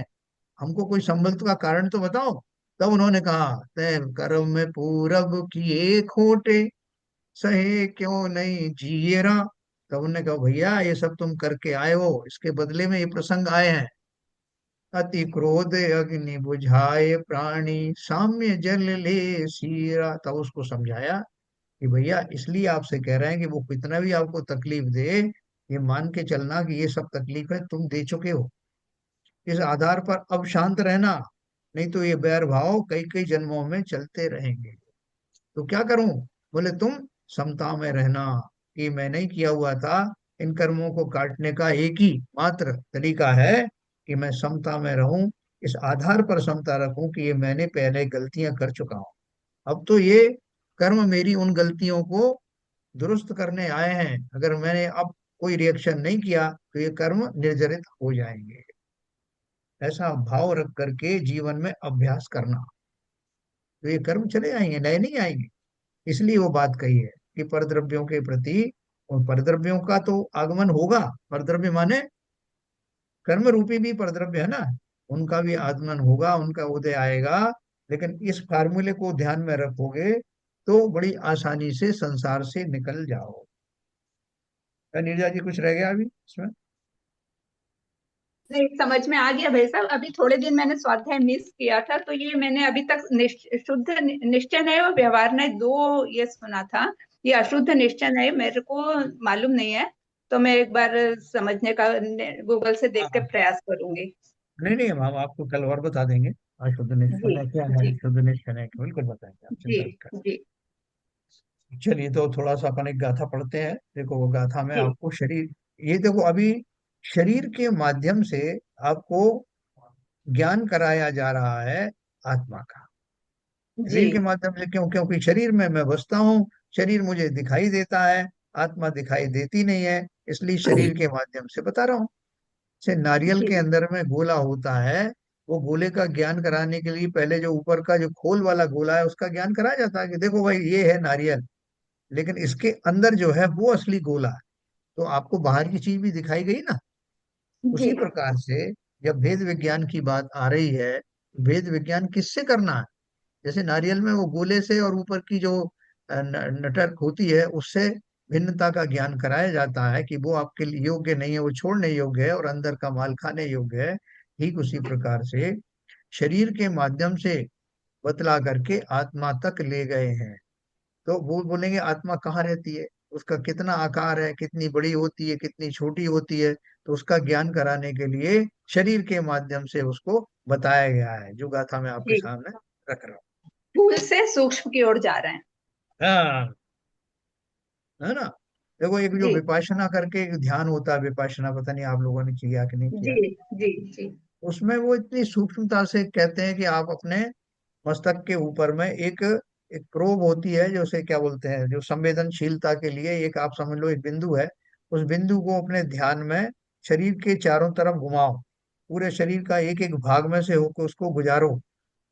हमको कोई संबंध का कारण तो बताओ। तब उन्होंने कहा, तय कर्म में पूरब किए खोटे, सहे क्यों नहीं जिएरा। तब उन्होंने कहा भैया ये सब तुम करके आए हो, इसके बदले में ये प्रसंग आए हैं। अति क्रोध अग्नि बुझाए प्राणी, साम्य जल ले सीरा। तब उसको समझाया कि भैया इसलिए आपसे कह रहे हैं कि वो कितना भी आपको तकलीफ दे, ये मान के चलना कि ये सब तकलीफें तुम दे चुके हो। इस आधार पर अब शांत रहना, नहीं तो ये बैर भाव कई कई जन्मों में चलते रहेंगे। तो क्या करूं? बोले तुम समता में रहना, कि मैं नहीं किया हुआ था। इन कर्मों को काटने का एक ही मात्र तरीका है कि मैं समता में रहूं, इस आधार पर समता रखूं कि ये मैंने पहले गलतियां कर चुका हूं। अब तो ये कर्म मेरी उन गलतियों को दुरुस्त करने आए हैं। अगर मैंने अब कोई रिएक्शन नहीं किया तो ये कर्म निर्जरित हो जाएंगे। ऐसा भाव रख करके जीवन में अभ्यास करना, तो ये कर्म चले आएंगे, नए नहीं आएंगे। इसलिए वो बात कही है कि परद्रव्यों के प्रति, और परद्रव्यों का तो आगमन होगा। परद्रव्य माने कर्म रूपी भी परद्रव्य है ना, उनका भी आगमन होगा, उनका उदय आएगा। लेकिन इस फार्मूले को ध्यान में रखोगे तो बड़ी आसानी से संसार से निकल जाओ। क्या नीरजा जी कुछ रह गया अभी इसमें? नहीं, समझ में आ गया भाई साहब। अभी थोड़े दिन मैंने स्वाध्याय मिस किया था, तो ये मैंने अभी तक शुद्ध निश्चय न्याय और व्यवहार न्याय दो ये सुना था। ये अशुद्ध निश्चय न्याय मेरे को मालूम नहीं है, तो मैं एक बार समझने का गूगल से देख के हाँ, प्रयास करूंगी। नहीं नहीं, हम आपको कल और बता देंगे। आज शुद्ध निश्चय जी है क्या है, जी शुद्ध निश्चय है, बिल्कुल बताएंगे, आप जी चिंता नहीं करें। जी चलिए, तो थोड़ा सा अपन एक गाथा पढ़ते हैं। देखो वो गाथा में जी आपको शरीर, ये देखो अभी शरीर के माध्यम से आपको ज्ञान कराया जा रहा है आत्मा का। जी शरीर के माध्यम से क्यों? क्योंकि शरीर में मैं बसता हूँ, शरीर मुझे दिखाई देता है, आत्मा दिखाई देती नहीं है, इसलिए शरीर के माध्यम से बता रहा हूँ। से नारियल जी के अंदर में गोला होता है, वो गोले का ज्ञान कराने के लिए पहले जो ऊपर का जो खोल वाला गोला है उसका ज्ञान कराया जाता है कि देखो भाई ये है नारियल, लेकिन इसके अंदर जो है वो असली गोला है। तो आपको बाहर की चीज भी दिखाई गई ना। जी उसी प्रकार से जब भेद विज्ञान की बात आ रही है, भेद विज्ञान किससे करना है? जैसे नारियल में वो गोले से और ऊपर की जो नटक होती है उससे भिन्नता का ज्ञान कराया जाता है कि वो आपके लिए योग्य नहीं है, वो छोड़ने योग्य है, और अंदर का माल खाने योग्य है। ठीक उसी प्रकार से शरीर के माध्यम से बतला करके आत्मा तक ले गए हैं। तो वो बोलेंगे आत्मा कहाँ रहती है, उसका कितना आकार है, कितनी बड़ी होती है, कितनी छोटी होती है, तो उसका ज्ञान कराने के लिए शरीर के माध्यम से उसको बताया गया है, जो गाथा मैं आपके जी। सामने रख रहा स्थूल से सूक्ष्म की ओर जा रहे हैं। हूँ। हाँ, है ना। देखो एक जो जी विपासना करके एक ध्यान होता है, विपासना पता नहीं आप लोगों ने किया कि नहीं जी किया। जी जी उसमें वो इतनी सूक्ष्मता से कहते हैं कि आप अपने मस्तक के ऊपर में एक एक प्रोब होती है, जो उसे क्या बोलते हैं, जो संवेदनशीलता के लिए एक आप समझ लो एक बिंदु है। उस बिंदु को अपने ध्यान में शरीर के चारों तरफ घुमाओ, पूरे शरीर का एक एक भाग में से होकर उसको गुजारो,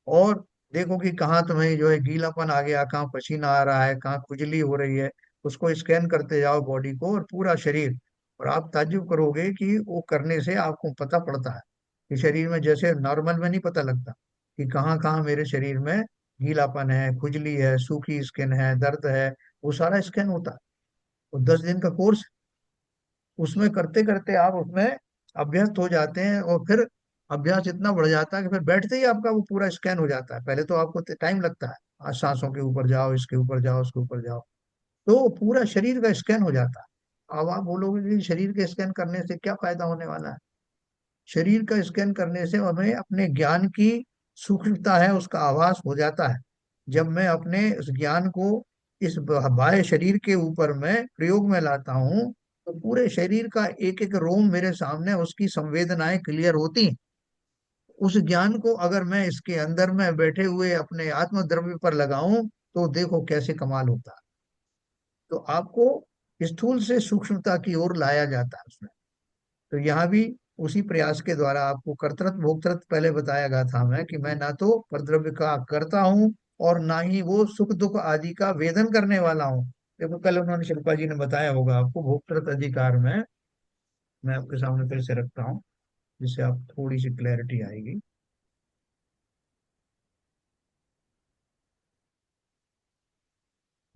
और देखो कि कहाँ तुम्हें जो है गीलापन आ गया, कहाँ पसीना आ रहा है, कहाँ खुजली हो रही है। उसको स्कैन करते जाओ बॉडी को और पूरा शरीर, और आप ताज्जुब करोगे कि वो करने से आपको पता पड़ता है कि शरीर में जैसे नॉर्मल में नहीं पता लगता कि कहाँ कहाँ मेरे शरीर में गीलापन है, खुजली है, सूखी स्किन है, दर्द है। वो सारा स्कैन होता है। वो 10 दिन का कोर्स, उसमें करते करते आप उसमें अभ्यस्त हो जाते हैं, और फिर अभ्यास इतना बढ़ जाता है कि फिर बैठते ही आपका वो पूरा स्कैन हो जाता है। पहले तो आपको टाइम लगता है, आज सांसों के ऊपर जाओ, इसके ऊपर जाओ, उसके ऊपर जाओ, तो वो पूरा शरीर का स्कैन हो जाता है। अब आप बोलोगे कि शरीर के स्कैन करने से क्या फायदा होने वाला है? शरीर का स्कैन करने से हमें अपने ज्ञान की सूक्ष्मता है उसका आभास हो जाता है। जब मैं अपने उस ज्ञान को इस बाह्य शरीर के ऊपर में प्रयोग में लाता हूँ, तो पूरे शरीर का एक एक रोम मेरे सामने उसकी संवेदनाएं क्लियर होती हैं। उस ज्ञान को अगर मैं इसके अंदर में बैठे हुए अपने आत्म द्रव्य पर लगाऊं, तो देखो कैसे कमाल होता है। तो आपको स्थूल से सूक्ष्मता की ओर लाया जाता है उसमें। तो यहाँ भी उसी प्रयास के द्वारा आपको कर्तृत्व भोक्तृत्व पहले बताया गया था मैं कि मैं ना तो परद्रव्य का करता हूँ, और ना ही वो सुख दुख आदि का वेदन करने वाला हूँ। देखो कल उन्होंने शिल्पा जी ने बताया होगा आपको भोक्तृत्व अधिकार में, मैं आपके सामने फिर से रखता हूँ जिससे आप थोड़ी सी क्लैरिटी आएगी।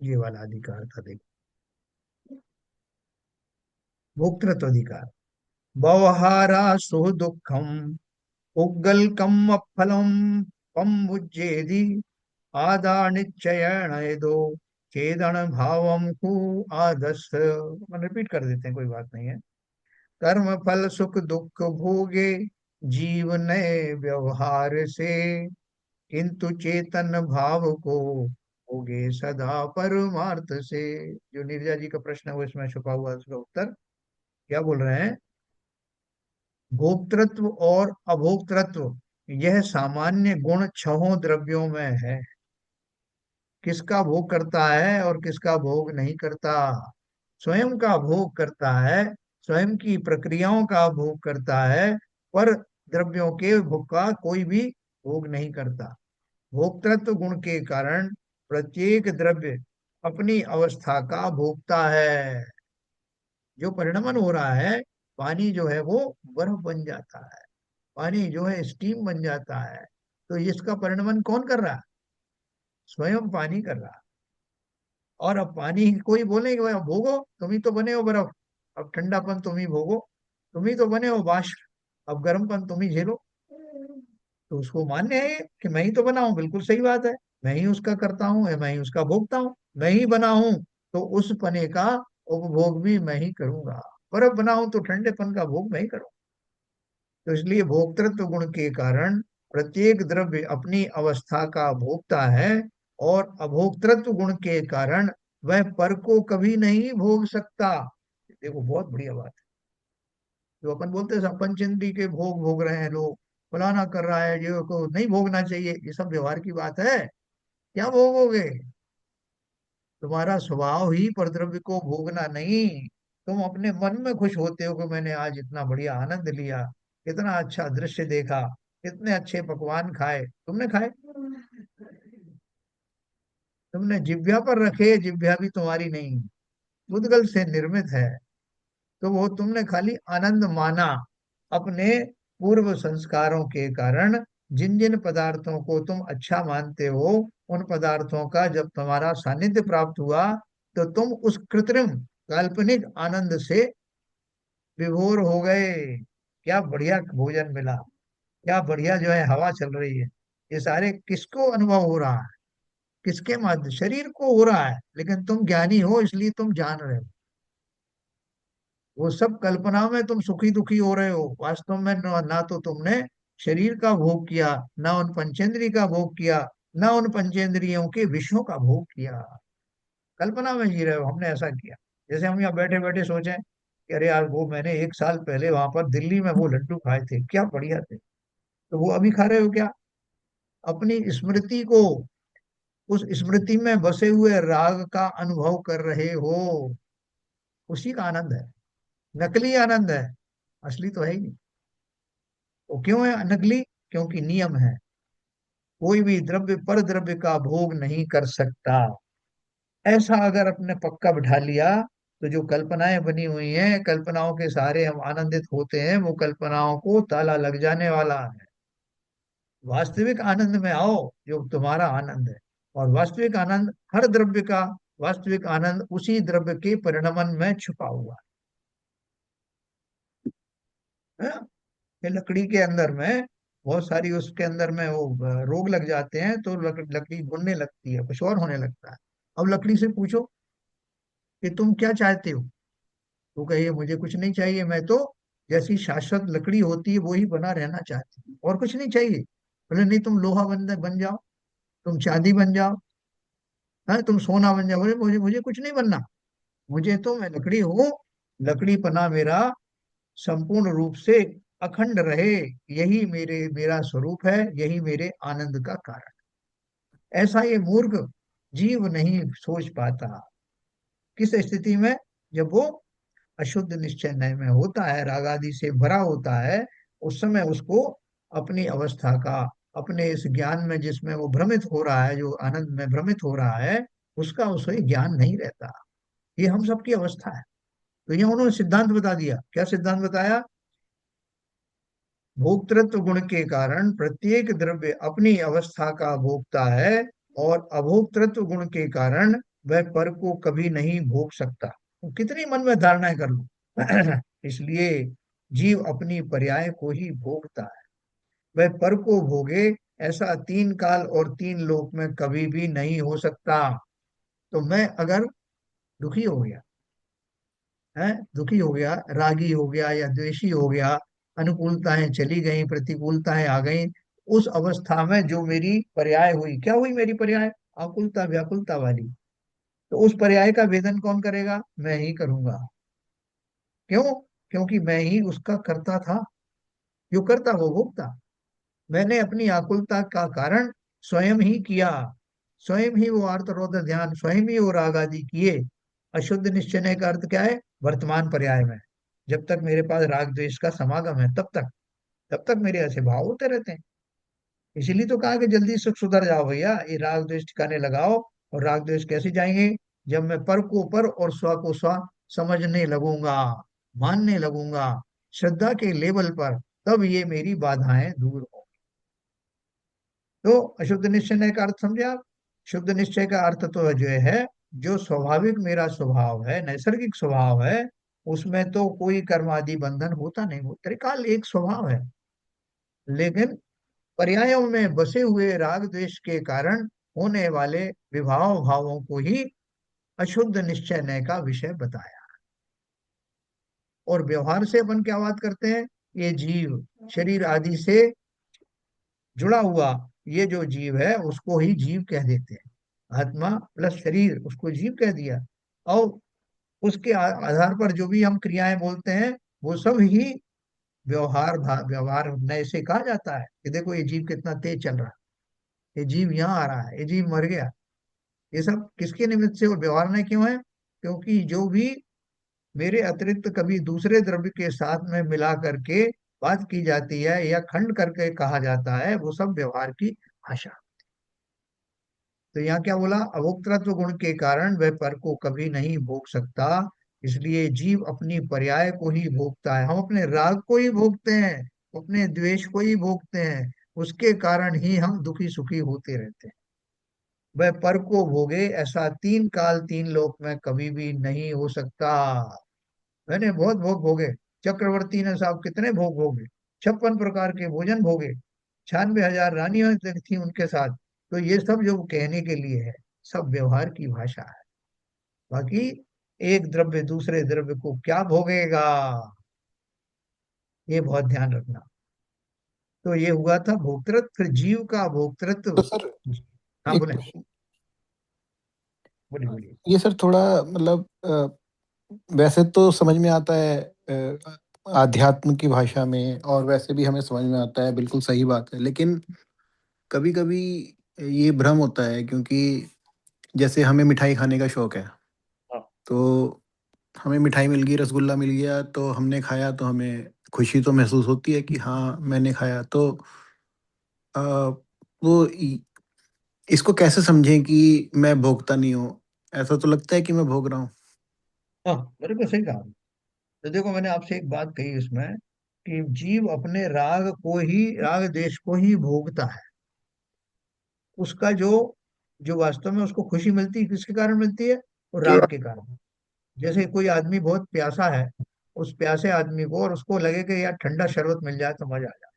ये वाला अधिकार था, देखो, भोक्तृत्व अधिकार। व्यवहारा सुख दुखम उग्गलकम फलम पम्बुजेदि आदा निश्चयण दो चेदन भावम कु आदस। मैं रिपीट कर देते हैं, कोई बात नहीं है। कर्म फल सुख दुख भोगे जीव नए व्यवहार से, किंतु चेतन भाव को भोगे सदा परमार्थ से। जो नीरजा जी का प्रश्न है वो इसमें छुपा हुआ है, उसका उत्तर क्या बोल रहे हैं? भोक्तृत्व और अभोक्तृत्व यह सामान्य गुण छहों द्रव्यों में है। किसका भोग करता है और किसका भोग नहीं करता? स्वयं का भोग करता है, स्वयं की प्रक्रियाओं का भोग करता है, पर द्रव्यों के भोग का कोई भी भोग नहीं करता। भोक्तृत्व गुण के कारण प्रत्येक द्रव्य अपनी अवस्था का भोगता है। जो परिणमन हो रहा है, पानी जो है वो बर्फ बन जाता है, पानी जो है स्टीम बन जाता है, तो इसका परिणमन कौन कर रहा है? स्वयं पानी कर रहा है। और अब पानी कोई बोले कि भाई अब भोगो, तुम ही तो बने हो बर्फ, अब ठंडापन तुम ही भोगो, तुम ही तो बने हो बाष्प, अब गर्मपन तुम ही झेलो। तो उसको मान्य है कि मैं ही तो बना हूं, बिल्कुल सही बात है। मैं ही उसका करता हूँ या मैं ही उसका भोगता हूँ। मैं ही बना हूं तो उस पने का उपभोग भी मैं ही करूंगा। बर्फ बना हूं तो ठंडेपन का भोग मैं ही करूंगा। तो इसलिए भोक्तृत्व गुण के कारण प्रत्येक द्रव्य अपनी अवस्था का भोगता है, और अभोक्तृत्व गुण के कारण वह पर को कभी नहीं भोग सकता। देखो बहुत बढ़िया बात है। जो अपन बोलते हैं पंचेंद्रिय के भोग भोग रहे हैं लोग, फलाना कर रहा है, ये को नहीं भोगना चाहिए, ये सब व्यवहार की बात है। क्या भोगोगे? तुम्हारा स्वभाव ही परद्रव्य को भोगना नहीं। तुम अपने मन में खुश होते हो कि मैंने आज इतना बढ़िया आनंद लिया, इतना अच्छा दृश्य देखा, इतने अच्छे पकवान खाए। तुमने खाए? तुमने जिह्वा पर रखे, जिह्वा भी तुम्हारी नहीं, मुद्गल से निर्मित है। तो वो तुमने खाली आनंद माना। अपने पूर्व संस्कारों के कारण जिन जिन पदार्थों को तुम अच्छा मानते हो, उन पदार्थों का जब तुम्हारा सानिध्य प्राप्त हुआ, तो तुम उस कृत्रिम काल्पनिक आनंद से विभोर हो गए। क्या बढ़िया भोजन मिला, क्या बढ़िया जो है हवा चल रही है। ये सारे किसको अनुभव हो रहा है? किसके माध्यम? शरीर को हो रहा है, लेकिन तुम ज्ञानी हो इसलिए तुम जान रहे हो। वो सब कल्पना में तुम सुखी दुखी हो रहे हो, वास्तव में ना तो तुमने शरीर का भोग किया, ना उन पंचेंद्रिय का भोग किया, ना उन पंचेंद्रियों के विषयों का भोग किया। कल्पना में जी रहे हो हमने ऐसा किया। जैसे हम यहाँ बैठे बैठे सोचें कि अरे यार वो मैंने एक साल पहले वहां पर दिल्ली में वो लड्डू खाए थे, क्या बढ़िया थे। तो वो अभी खा रहे हो क्या? अपनी स्मृति को, उस स्मृति में बसे हुए राग का अनुभव कर रहे हो। उसी का आनंद है। नकली आनंद है, असली तो है ही नहीं। वो क्यों है नकली? क्योंकि नियम है। कोई भी द्रव्य पर द्रव्य का भोग नहीं कर सकता। ऐसा अगर अपने पक्का बिठा लिया, तो जो कल्पनाएं बनी हुई हैं, कल्पनाओं के सहारे हम आनंदित होते हैं, वो कल्पनाओं को ताला लग जाने वाला है। वास्तविक आनंद में आओ, जो तुम्हारा आनंद है। और वास्तविक आनंद हर द्रव्य का, वास्तविक आनंद उसी द्रव्य के परिणमन में छुपा हुआ है। ये लकड़ी के अंदर में बहुत सारी, उसके अंदर में वो रोग लग जाते हैं, तो लकड़ी घुलने लगती है, कुछ और होने लगता है। अब लकड़ी से पूछो कि तुम क्या चाहते हो, वो कहिए मुझे कुछ नहीं चाहिए, मैं तो जैसी शाश्वत लकड़ी होती है वो ही बना रहना चाहती हूँ, और कुछ नहीं चाहिए। बोले नहीं, तुम लोहा बन बन जाओ, तुम चांदी बन जाओ, हाँ तुम सोना बन जाओ। बोले मुझे मुझे कुछ नहीं बनना, मुझे तो मैं लकड़ी हूँ, लकड़ी पना मेरा संपूर्ण रूप से अखंड रहे, यही मेरा स्वरूप है, यही मेरे आनंद का कारण। ऐसा ये मूर्ख जीव नहीं सोच पाता। किस स्थिति में? जब वो अशुद्ध निश्चय नय में होता है, राग आदि से भरा होता है, उस समय उसको अपनी अवस्था का, अपने इस ज्ञान में जिसमें वो भ्रमित हो रहा है, जो आनंद में भ्रमित हो रहा है, उसका उसे ज्ञान नहीं रहता। ये हम सबकी अवस्था है। तो ये उन्होंने सिद्धांत बता दिया। क्या सिद्धांत बताया? भोक्तृत्व गुण के कारण प्रत्येक द्रव्य अपनी अवस्था का भोगता है, और अभोक्तृत्व गुण के कारण वह पर को कभी नहीं भोग सकता। तो कितनी मन में धारणाएं कर लो। इसलिए जीव अपनी पर्याय को ही भोगता है। वह पर को भोगे, ऐसा तीन काल और तीन लोक में कभी भी नहीं हो सकता। तो मैं अगर दुखी हो गया, है दुखी हो गया, रागी हो गया या द्वेषी हो गया, अनुकूलताएं चली गई, प्रतिकूलताएं आ गई, उस अवस्था में जो मेरी पर्याय हुई, क्या हुई मेरी पर्याय? आकुलता व्याकुलता वाली। तो उस पर्याय का वेदन कौन करेगा? मैं ही करूंगा। क्यों? क्योंकि मैं ही उसका करता था। जो करता वो भोगता। मैंने अपनी आकुलता का कारण स्वयं ही किया। स्वयं ही वो आर्त रोध ध्यान, स्वयं ही वो राग आदि किए। अशुद्ध निश्चय का अर्थ क्या है? वर्तमान पर्याय में। जब तक मेरे पास राग द्वेष का समागम है, तब तक मेरे ऐसे भाव होते रहते हैं। इसीलिए तो कहा कि जल्दी से सुधर जाओ भैया, ये राग द्वेष ठिकाने लगाओ। और राग द्वेष कैसे जाएंगे? जब मैं पर को पर और स्व को स्व समझने लगूंगा, मानने लगूंगा, श्रद्धा के लेवल पर, तब ये मेरी बाधाएं दूर हो। तो अशुद्ध निश्चय का अर्थ समझे आप? शुद्ध निश्चय का अर्थ तो जो है, जो स्वाभाविक मेरा स्वभाव है, नैसर्गिक स्वभाव है, उसमें तो कोई कर्मादि बंधन होता नहीं, वो त्रिकाल एक स्वभाव है। लेकिन पर्यायों में बसे हुए राग द्वेष के कारण होने वाले विभाव भावों को ही अशुद्ध निश्चय का विषय बताया। और व्यवहार से अपन क्या बात करते हैं, ये जीव शरीर आदि से जुड़ा हुआ ये जो जीव है उसको ही जीव कह देते हैं। आत्मा प्लस शरीर उसको जीव कह दिया। और उसके आधार पर जो भी हम क्रियाएं बोलते हैं वो सब ही व्यवहार नए से कहा जाता है कि देखो ये जीव कितना तेज चल रहा है, ये जीव यहाँ आ रहा है, ये जीव मर गया। ये सब किसके निमित्त से और व्यवहार में क्यों है? क्योंकि जो भी मेरे अतिरिक्त कभी दूसरे द्रव्य के साथ में मिला करके बात की जाती है या खंड करके कहा जाता है, वो सब व्यवहार की भाषा। तो यहाँ क्या बोला, अभोक्तृत्व गुण के कारण वह पर को कभी नहीं भोग सकता, इसलिए जीव अपनी पर्याय को ही भोगता है। हम अपने राग को ही भोगते हैं, अपने द्वेष को ही भोगते हैं, उसके कारण ही हम दुखी सुखी होते रहते हैं। वह पर को भोगे ऐसा तीन काल तीन लोक में कभी भी नहीं हो सकता। मैंने बहुत भोग भोगे, चक्रवर्ती ने साहब कितने भोग भोगे, 56 प्रकार के भोजन भोगे, 96,000 रानियां तक थी उनके साथ। तो ये सब जो कहने के लिए है, सब व्यवहार की भाषा है। बाकी एक द्रव्य दूसरे द्रव्य को क्या भोगेगा, ये बहुत ध्यान रखना। तो ये हुआ था भोक्तृत्व, फिर जीव का भोक्तृत्व। तो सर हाँ एक बोले, प्रश्न, बोलिए बोलिए। ये सर थोड़ा मतलब वैसे तो समझ में आता है आध्यात्म की भाषा में, और वैसे भी हमें समझ में आता है, बिल्कुल सही बात है। लेकिन कभी कभी ये भ्रम होता है, क्योंकि जैसे हमें मिठाई खाने का शौक है, हाँ तो हमें मिठाई मिल गई, रसगुल्ला मिल गया, तो हमने खाया, तो हमें खुशी तो महसूस होती है कि हाँ मैंने खाया। तो अ, वो इसको कैसे समझें कि मैं भोगता नहीं हूँ? ऐसा तो लगता है कि मैं भोग रहा हूँ। हाँ, मेरे को सही कहा। तो देखो मैंने आपसे एक बात कही इसमें कि जीव अपने राग को ही, राग देश को ही भोगता है। उसका जो जो वास्तव में उसको खुशी मिलती है किसके कारण मिलती है, वो जो राग के कारण। जैसे कोई आदमी बहुत प्यासा है, उस प्यासे आदमी को और उसको लगे कि यार ठंडा शरबत मिल जाए तो मजा आ जाए,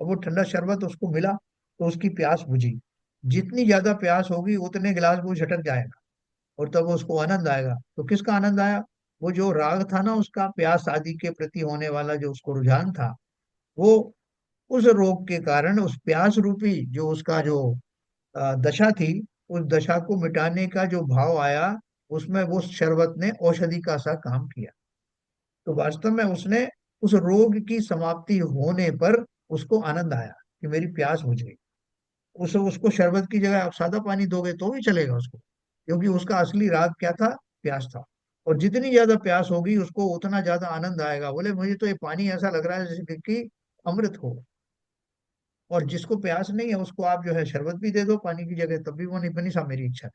और वो ठंडा शरबत उसको मिला तो उसकी प्यास बुझी। जितनी ज्यादा प्यास होगी उतने गिलास वो झटक जाएगा और तब उसको आनंद आएगा। तो किसका आनंद आया? वो जो राग था ना उसका, प्यास आदि के प्रति होने वाला जो उसको रुझान था, वो उस रोग के कारण, उस प्यास रूपी जो उसका जो दशा थी, उस दशा को मिटाने का जो भाव आया, उसमें वो शरबत ने औषधि का सा काम किया। तो वास्तव में उसने उस रोग की समाप्ति होने पर उसको आनंद आया कि मेरी प्यास बुझ गई। उस उसको शरबत की जगह आप सादा पानी दोगे तो भी चलेगा उसको, क्योंकि उसका असली राग क्या था, प्यास था। और जितनी ज्यादा प्यास होगी उसको उतना ज्यादा आनंद आएगा। बोले मुझे तो ये पानी ऐसा लग रहा है जैसे कि अमृत हो। और जिसको प्यास नहीं है उसको आप जो है शरबत भी दे दो पानी की जगह, तब भी वो नहीं बनी सा मेरी इच्छा।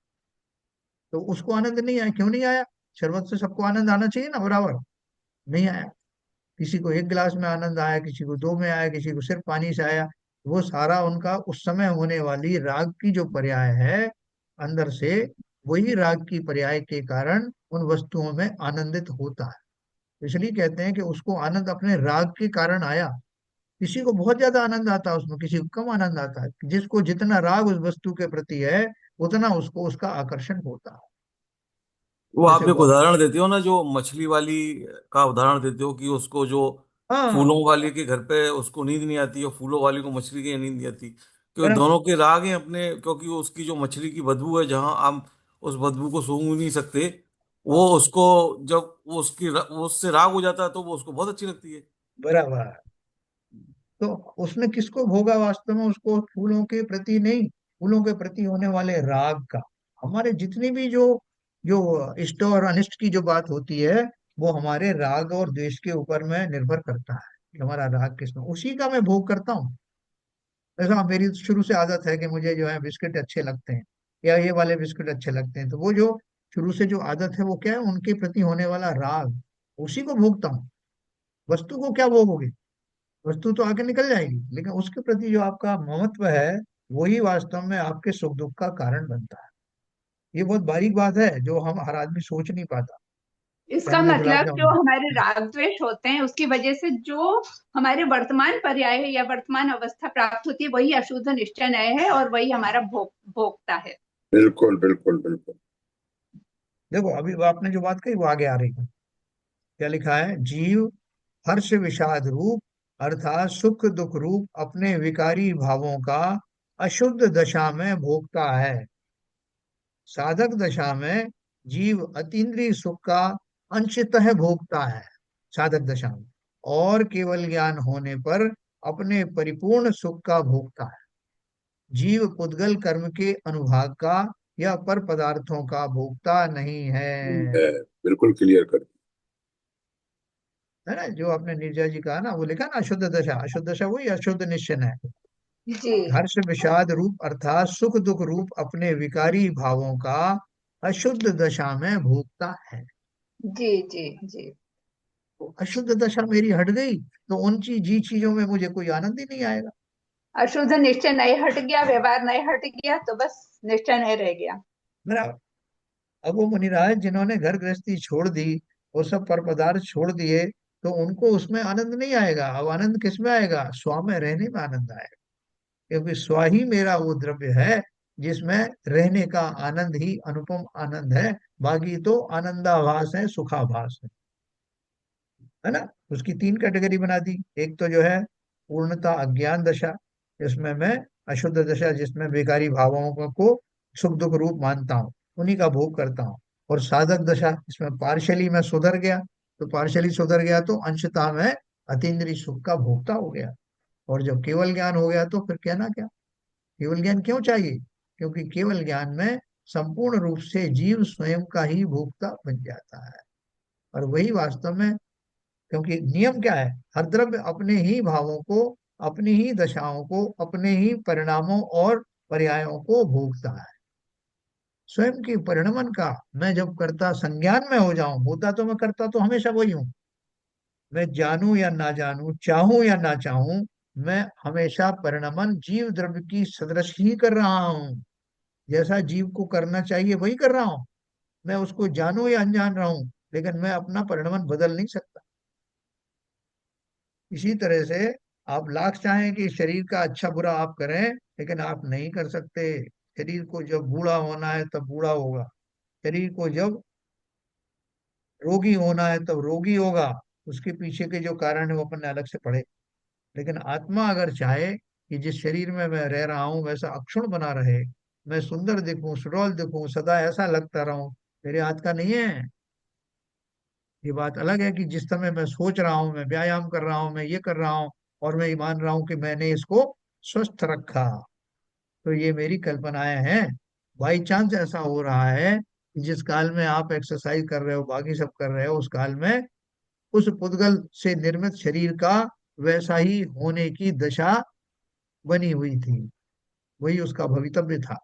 तो उसको आनंद नहीं आया, क्यों नहीं आया? शरबत से सबको आनंद आना चाहिए ना बराबर, नहीं आया। किसी को एक गिलास में आनंद आया, किसी को दो में आया, किसी को सिर्फ पानी से आया। वो सारा उनका उस समय होने वाली राग की जो पर्याय है अंदर से, वही राग की पर्याय के कारण उन वस्तुओं में आनंदित होता है। इसलिए कहते हैं कि उसको आनंद अपने राग के कारण आया। किसी को बहुत ज्यादा आनंद आता है उसमें, किसी को कम आनंद आता है। जिसको जितना राग उस वस्तु के प्रति है उतना उसको उसका आकर्षण होता है। वो जैसे आप एक बहुत, उदाहरण देते हो ना, जो मछली वाली का उदाहरण देते हो कि उसको जो हाँ फूलों वाली के घर पे उसको नींद नहीं आती और फूलों वाली को मछली की नींद नहीं आती, क्योंकि बराबर दोनों के राग हैं अपने। क्योंकि वो उसकी जो मछली की बदबू है, जहाँ हम उस बदबू को सूंघ नहीं सकते, वो हाँ, उसको, जब वो वो उससे राग हो जाता है तो वो उसको बहुत अच्छी लगती है। बराबर। तो उसने किसको भोगा वास्तव में? उसको फूलों के प्रति नहीं, फूलों के प्रति होने वाले राग का। हमारे जितनी भी जो जो इष्ट और अनिष्ट की जो बात होती है, वो हमारे राग और द्वेष के ऊपर में निर्भर करता है कि हमारा राग किसमें, उसी का मैं भोग करता हूँ। जैसा मेरी शुरू से आदत है कि मुझे जो है बिस्किट अच्छे लगते हैं, या ये वाले बिस्किट अच्छे लगते हैं, तो वो जो शुरू से जो आदत है वो क्या है, उनके प्रति होने वाला राग, उसी को भोगता हूँ। वस्तु को क्या भोगोगे? वस्तु तो आगे निकल जाएगी, लेकिन उसके प्रति जो आपका ममत्व है वही वास्तव में आपके सुख दुख का कारण बनता है। ये बहुत बारीक बात है जो हम हर आदमी सोच नहीं पाता। इसका फैमिली गुलाब मतलब जो जामुन। हमारे राग द्वेष होते हैं उसकी वजह से जो हमारे वर्तमान पर्याय है या वर्तमान अवस्था प्राप्त होती है वही अशुद्ध निश्चय नय है और वही हमारा भोगता है। बिल्कुल बिल्कुल बिल्कुल। देखो अभी वो आपने जो बात कही वो आगे आ रही है। क्या लिखा है? जीव हर्ष विषाद रूप अर्थात सुख दुख रूप अपने विकारी भावों का अशुद्ध दशा में भोगता है। साधक दशा में जीव अतीन्द्रिय सुख का अंशतः भोगता है साधक दशा में, और केवल ज्ञान होने पर अपने परिपूर्ण सुख का भोगता है। जीव पुद्गल कर्म के अनुभाग का या पर पदार्थों का भोगता नहीं है। है, बिल्कुल क्लियर कर। है ना? जो आपने नीरजा जी कहा ना, वो लिखा ना अशुद्ध दशा, अशुद्ध दशा वही अशुद्ध निश्चय है। जी हर्ष विषाद रूप अर्थात सुख दुख रूप अपने विकारी भावों का अशुद्ध दशा में भोगता है। जी जी जी। तो अशुद्ध दशा मेरी हट गई तो उन चीजों में मुझे कोई आनंद ही नहीं आएगा। अशुद्ध निश्चय नहीं हट गया, व्यवहार नहीं हट गया, तो बस निश्चय नहीं रह गया। मेरा अब वो मुनिराज जिन्होंने घर गृहस्थी छोड़ दी और सब पर पदार्थ छोड़ दिए, तो उनको उसमें आनंद नहीं आएगा। अब आनंद किस में आएगा? स्व में रहने में आनंद आएगा, क्योंकि स्व ही मेरा वो द्रव्य है जिसमें रहने का आनंद ही अनुपम आनंद है। बाकी तो आनंदाभास है, सुखाभास है ना? उसकी तीन कैटेगरी बना दी। एक तो जो है पूर्णता अज्ञान दशा, जिसमें मैं अशुद्ध दशा, जिसमें बेकारी भावों को सुख दुख रूप मानता हूँ, उन्हीं का भोग करता हूँ। और साधक दशा, इसमें पार्शली मैं सुधर गया, तो पार्शली सुधर गया तो अंशतः मैं अतीन्द्रिय सुख का भोक्ता हो गया। और जब केवल ज्ञान हो गया तो फिर कहना क्या? केवल ज्ञान क्यों चाहिए? क्योंकि केवल ज्ञान में संपूर्ण रूप से जीव स्वयं का ही भोक्ता बन जाता है। और वही वास्तव में, क्योंकि नियम क्या है? हर द्रव्य अपने ही भावों को, अपनी ही दशाओं को, अपने ही परिणामों और पर्यायों को भोगता है। स्वयं के परिणमन का मैं जब करता संज्ञान में हो जाऊं, होता तो मैं करता तो हमेशा वही हूं। मैं जानूं या ना जानूं, चाहूं या ना चाहूं, मैं हमेशा परिणमन जीव द्रव्य की सदृश ही कर रहा हूं। जैसा जीव को करना चाहिए वही कर रहा हूं। मैं उसको जानूं या अनजान रहूं, लेकिन मैं अपना परिणमन बदल नहीं सकता। इसी तरह से आप लाख चाहें कि शरीर का अच्छा बुरा आप करें, लेकिन आप नहीं कर सकते। शरीर को जब बूढ़ा होना है तब बूढ़ा होगा, शरीर को जब रोगी होना है तब रोगी होगा। उसके पीछे के जो कारण है वो अपन ने अलग से पढ़े। लेकिन आत्मा अगर चाहे कि जिस शरीर में मैं रह रहा हूँ वैसा अक्षुण बना रहे, मैं सुंदर दिखूं, सुडौल दिखूं, सदा ऐसा लगता रहूं, मेरे हाथ का नहीं है। ये बात अलग है कि जिस समय मैं सोच रहा हूँ, मैं व्यायाम कर रहा हूँ, मैं ये कर रहा हूँ, और मैं ये मान रहा हूँ कि मैंने इसको स्वस्थ रखा, तो ये मेरी कल्पनाएं हैं। बाई चांस ऐसा हो रहा है कि जिस काल में आप एक्सरसाइज कर रहे हो, बाकी सब कर रहे हो, उस काल में उस पुद्गल से निर्मित शरीर का वैसा ही होने की दशा बनी हुई थी। वही उसका भवितव्य था।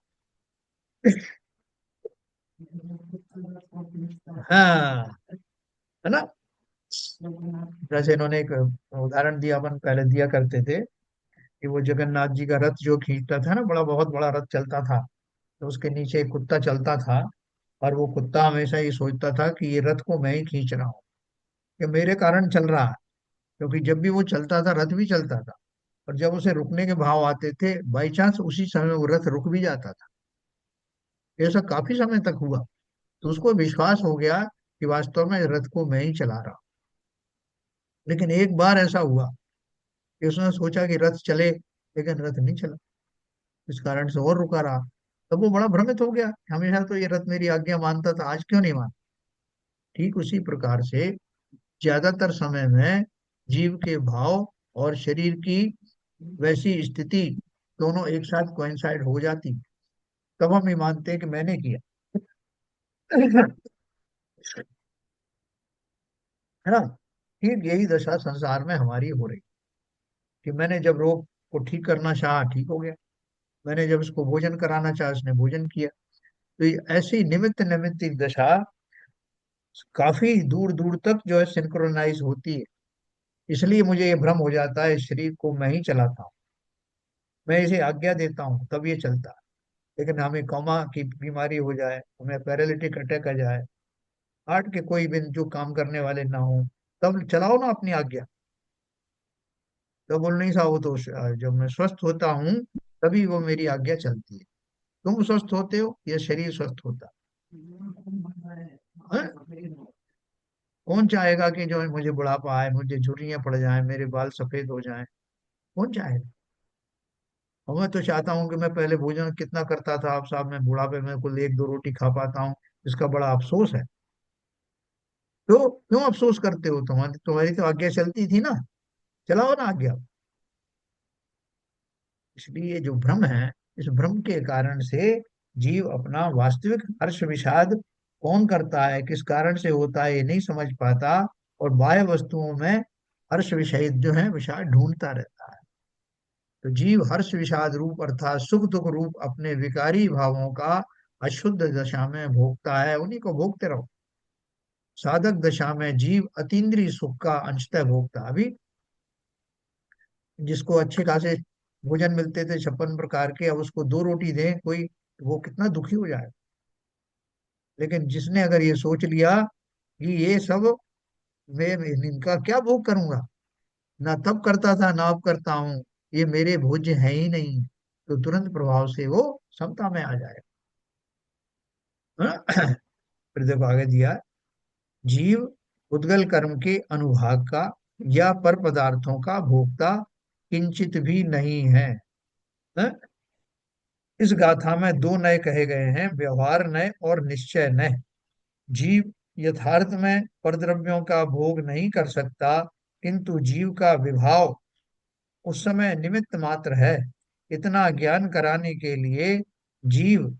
हाँ, है ना? जैसे इन्होंने एक उदाहरण दिया, अपन पहले दिया करते थे, कि वो जगन्नाथ जी का रथ जो खींचता था ना, बड़ा बहुत बड़ा रथ चलता था, तो उसके नीचे एक कुत्ता चलता था। और वो कुत्ता हमेशा ये सोचता था कि ये रथ को मैं ही खींच रहा हूँ, कि मेरे कारण चल रहा है। क्योंकि जब भी वो चलता था रथ भी चलता था, और जब उसे रुकने के भाव आते थे, बाई चांस उसी समय वो रथ रुक भी जाता था। ऐसा काफी समय तक हुआ। तो उसको विश्वास हो गया कि वास्तव में रथ को मैं ही चला रहा हूँ। लेकिन एक बार ऐसा हुआ कि उसने सोचा कि रथ चले, लेकिन रथ नहीं चला। इस कारण से और रुका रहा। तब वो बड़ा भ्रमित हो गया, हमेशा तो ये रथ मेरी आज्ञा मानता था, आज क्यों नहीं मानता। ठीक उसी प्रकार से ज्यादातर समय में जीव के भाव और शरीर की वैसी स्थिति दोनों एक साथ कोइंसाइड हो जाती, तब हम ये मानते हैं कि मैंने किया। है ना? ठीक यही दशा संसार में हमारी हो रही, कि मैंने जब रोग को ठीक करना चाहा, ठीक हो गया। मैंने जब इसको भोजन कराना चाहा, इसने भोजन किया। तो ये ऐसी निमित्त निमित्त दशा काफी दूर दूर तक जो है सिंक्रोनाइज होती है। इसलिए मुझे ये भ्रम हो जाता है, इस शरीर को मैं ही चलाता हूँ, मैं इसे आज्ञा देता हूँ तब ये चलता है। लेकिन हमें कोमा की बीमारी हो जाए, हमें पैरालिटिक अटैक आ जाए, काट के कोई भी जो काम करने वाले ना हो, तब चलाओ ना अपनी आज्ञा। तो बोल नहीं साहब, वो तो जब मैं स्वस्थ होता हूँ तभी वो मेरी आज्ञा चलती है। तुम स्वस्थ होते हो, ये शरीर स्वस्थ होता है। कौन चाहेगा कि जो है मुझे बुढ़ापा आए, मुझे झुर्रियां पड़ जाएं, मेरे बाल सफेद हो जाएं? कौन चाहेगा? और मैं तो चाहता हूँ कि मैं पहले भोजन कितना करता था, आप साहब मैं बुढ़ापे में कुल एक दो रोटी खा पाता हूँ। इसका बड़ा अफसोस है। तो क्यों अफसोस करते हो? तुम्हारी तुम्हारी तो आज्ञा चलती थी ना, चलाओ ना आज्ञा। इसलिए जो भ्रम है, इस भ्रम के कारण से जीव अपना वास्तविक हर्ष विषाद कौन करता है, किस कारण से होता है, ये नहीं समझ पाता। और बाह्य वस्तुओं में हर्ष विषाद जो है विषाद ढूंढता रहता है। तो जीव हर्ष विषाद रूप अर्थात सुख दुख रूप अपने विकारी भावों का अशुद्ध दशा में भोगता है, उन्हीं को भोगते रहो। साधक दशा में जीव अतीन्द्रिय सुख का अंशतः भोगता। अभी जिसको अच्छे खासे भोजन मिलते थे 56 प्रकार के, अब उसको दो रोटी दें कोई, वो कितना दुखी हो जाए। लेकिन जिसने अगर ये सोच लिया कि ये सब मैं इनका क्या भोग करूंगा, ना तब करता था ना अब करता हूँ, ये मेरे भोज्य है ही नहीं, तो तुरंत प्रभाव से वो समता में आ जाए। हाँ? फिर देखो आगे दिया, जीव उद्गल कर्म के अनुभाग का या पर पदार्थों का भोक्ता किंचित भी नहीं है। हाँ? इस गाथा में दो नय कहे गए हैं, व्यवहार नय और निश्चय नय। जीव यथार्थ में परद्रव्यों का भोग नहीं कर सकता, किंतु जीव का विभाव उस समय निमित्त मात्र है। इतना ज्ञान कराने के लिए जीव